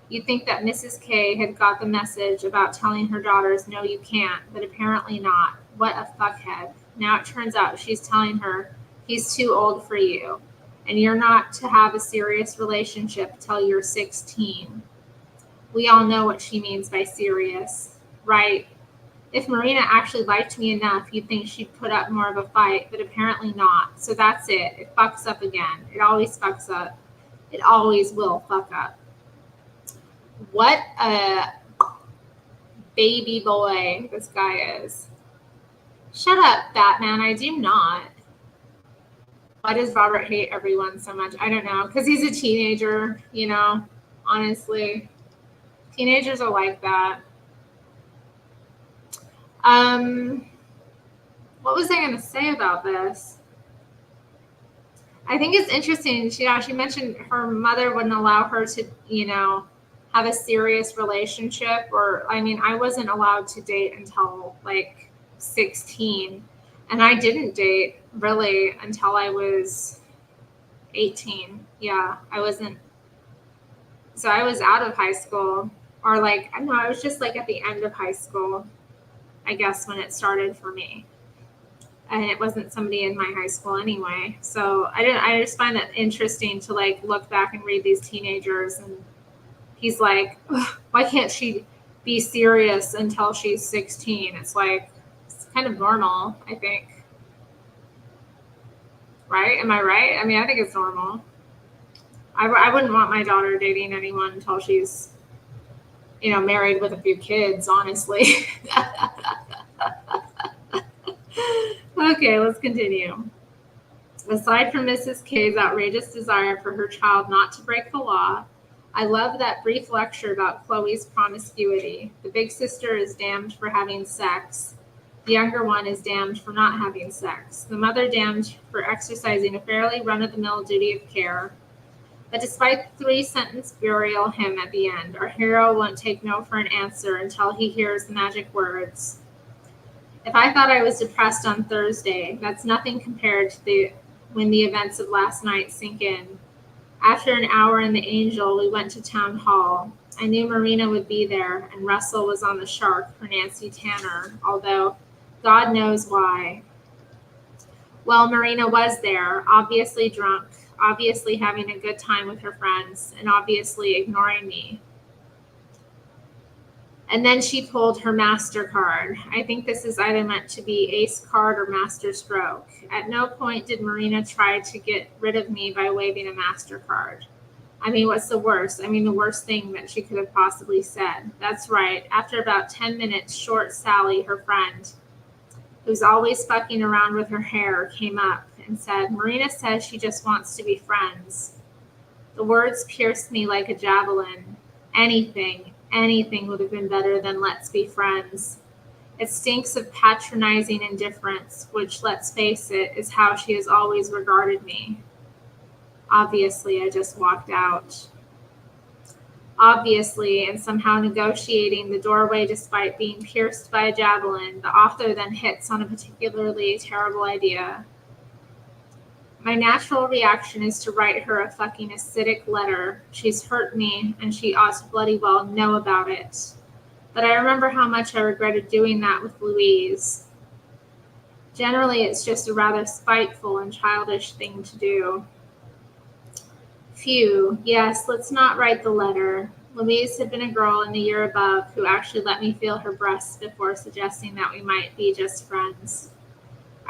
A: You'd think that Mrs. K had got the message about telling her daughters, no, you can't, but apparently not. What a fuckhead. Now it turns out she's telling her, he's too old for you, and you're not to have a serious relationship till you're 16. We all know what she means by serious, right? If Marina actually liked me enough, you'd think she'd put up more of a fight, but apparently not. So that's it. It fucks up again. It always fucks up. It always will fuck up. What a baby boy this guy is. Shut up, Batman. I do not. Why does Robert hate everyone so much? I don't know. Because he's a teenager, honestly. Teenagers are like that. What was I going to say about this? I think it's interesting. She mentioned her mother wouldn't allow her to, have a serious relationship. I wasn't allowed to date until like 16. And I didn't date really until I was 18. Yeah, I wasn't. So I was out of high school, or I was just like at the end of high school, I guess, when it started for me. And it wasn't somebody in my high school anyway. So I just find that interesting to look back and read these teenagers, and he's like, why can't she be serious until she's 16? It's kind of normal, I think. Right? Am I right? I mean, I think it's normal. I wouldn't want my daughter dating anyone until she's, married with a few kids, honestly. Okay, let's continue. Aside from Mrs. K's outrageous desire for her child not to break the law, I love that brief lecture about Chloe's promiscuity. The big sister is damned for having sex. The younger one is damned for not having sex. The mother damned for exercising a fairly run-of-the-mill duty of care. But despite the 3-sentence burial hymn at the end, our hero won't take no for an answer until he hears the magic words. If I thought I was depressed on Thursday, that's nothing compared to when the events of last night sink in. After an hour in the Angel, we went to town hall. I knew Marina would be there, and Russell was on the shark for Nancy Tanner, although God knows why. Well, Marina was there, obviously drunk, obviously having a good time with her friends, and obviously ignoring me. And then she pulled her MasterCard. I think this is either meant to be ace card or master stroke. At no point did Marina try to get rid of me by waving a MasterCard. I mean, what's the worst? I mean, the worst thing that she could have possibly said. That's right. After about 10 minutes, Short Sally, her friend, who's always fucking around with her hair, came up and said, Marina says she just wants to be friends. The words pierced me like a javelin. Anything would have been better than let's be friends. It stinks of patronizing indifference, which, let's face it, is how she has always regarded me. Obviously, I just walked out. Obviously, and somehow negotiating the doorway despite being pierced by a javelin, the author then hits on a particularly terrible idea. My natural reaction is to write her a fucking acidic letter. She's hurt me, and she ought to bloody well know about it. But I remember how much I regretted doing that with Louise. Generally, it's just a rather spiteful and childish thing to do. Phew, yes, let's not write the letter. Louise had been a girl in the year above who actually let me feel her breasts before suggesting that we might be just friends.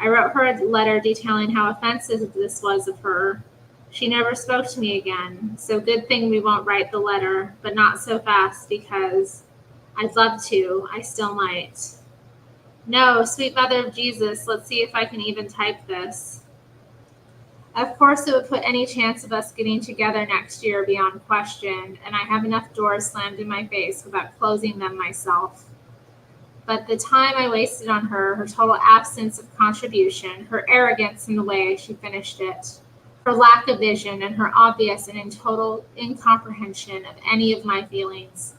A: I wrote her a letter detailing how offensive this was of her. She never spoke to me again, so good thing we won't write the letter, but not so fast because I'd love to. I still might. No, sweet mother of Jesus, let's see if I can even type this. Of course, it would put any chance of us getting together next year beyond question, and I have enough doors slammed in my face without closing them myself. But the time I wasted on her, her total absence of contribution, her arrogance in the way she finished it, her lack of vision, and her obvious and in total incomprehension of any of my feelings,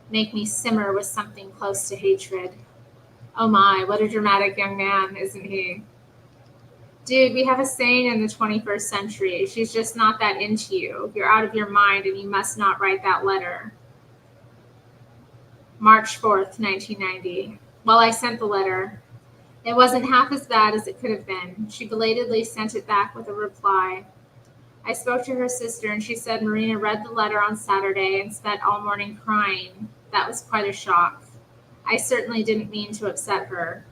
A: make me simmer with something close to hatred. Oh my, what a dramatic young man, isn't he? Dude, we have a saying in the 21st century. She's just not that into you. You're out of your mind and you must not write that letter. March 4th, 1990. Well, I sent the letter. It wasn't half as bad as it could have been. She belatedly sent it back with a reply. I spoke to her sister and she said Marina read the letter on Saturday and spent all morning crying. That was quite a shock. I certainly didn't mean to upset her.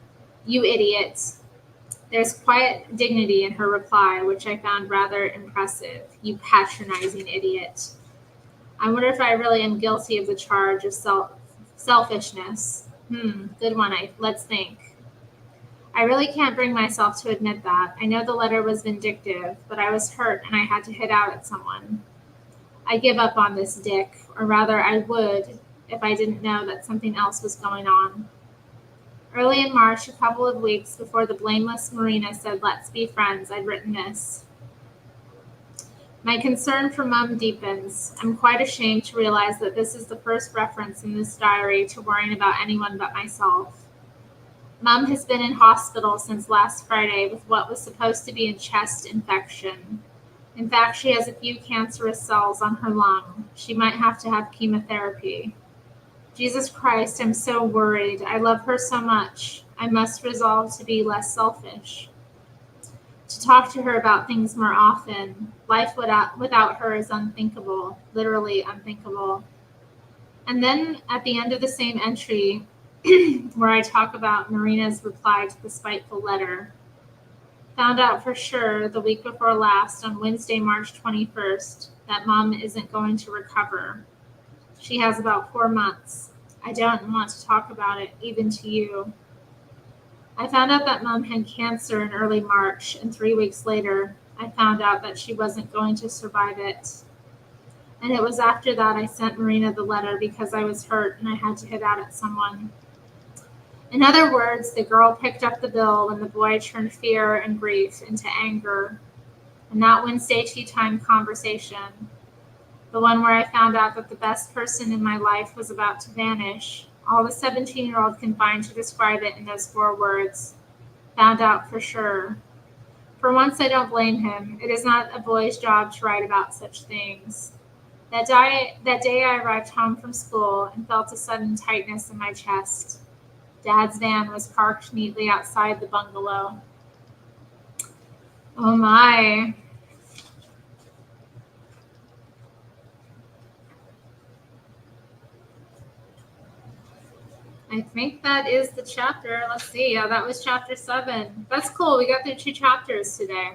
A: You idiot. There's quiet dignity in her reply, which I found rather impressive. You patronizing idiot. I wonder if I really am guilty of the charge of selfishness. Good one. Let's think. I really can't bring myself to admit that. I know the letter was vindictive, but I was hurt and I had to hit out at someone. I give up on this dick, or rather I would if I didn't know that something else was going on. Early in March, a couple of weeks before the blameless Marina said, "Let's be friends," I'd written this. My concern for Mum deepens. I'm quite ashamed to realize that this is the first reference in this diary to worrying about anyone but myself. Mum has been in hospital since last Friday with what was supposed to be a chest infection. In fact, she has a few cancerous cells on her lung. She might have to have chemotherapy. Jesus Christ, I'm so worried. I love her so much. I must resolve to be less selfish. To talk to her about things more often. Life without her is unthinkable, literally unthinkable. And then at the end of the same entry, where I talk about Marina's reply to the spiteful letter, found out for sure the week before last, on Wednesday, March 21st, that Mom isn't going to recover. She has about 4 months. I don't want to talk about it, even to you. I found out that Mom had cancer in early March, and 3 weeks later, I found out that she wasn't going to survive it. And it was after that I sent Marina the letter because I was hurt and I had to hit out at someone. In other words, the girl picked up the bill when the boy turned fear and grief into anger. And that Wednesday tea time conversation, the one where I found out that the best person in my life was about to vanish, all the 17-year-old can find to describe it in those 4 words. Found out for sure. For once, I don't blame him. It is not a boy's job to write about such things. That day I arrived home from school and felt a sudden tightness in my chest. Dad's van was parked neatly outside the bungalow. Oh my. I think that is the chapter. Let's see. Yeah, that was chapter 7. That's cool. We got through 2 chapters today.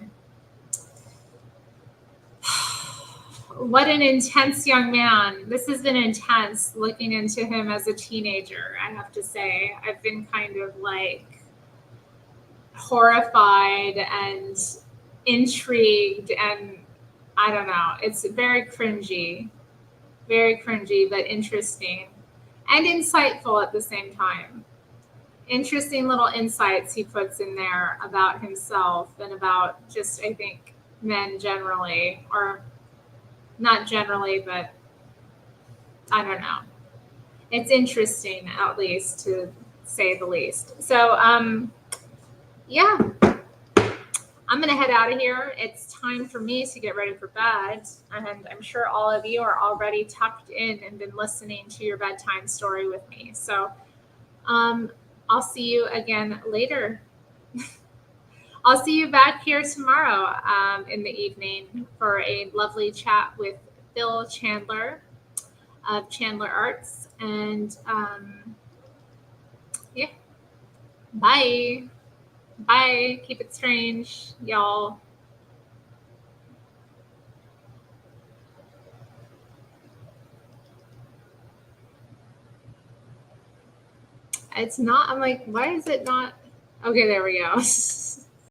A: What an intense young man. This has been intense looking into him as a teenager, I have to say. I've been kind of like horrified and intrigued, and I don't know. It's very cringy, but interesting and insightful at the same time. Interesting little insights he puts in there about himself and about just, I think, men generally, or not generally, but I don't know. It's interesting, at least, to say the least. So, yeah, I'm going to head out of here. It's time for me to get ready for bed. And I'm sure all of you are already tucked in and been listening to your bedtime story with me. So, I'll see you again later. I'll see you back here tomorrow in the evening for a lovely chat with Phil Chandler of Chandler Arts. And yeah, bye. Bye. Keep it strange, y'all. It's not, I'm like, why is it not? Okay, there we go.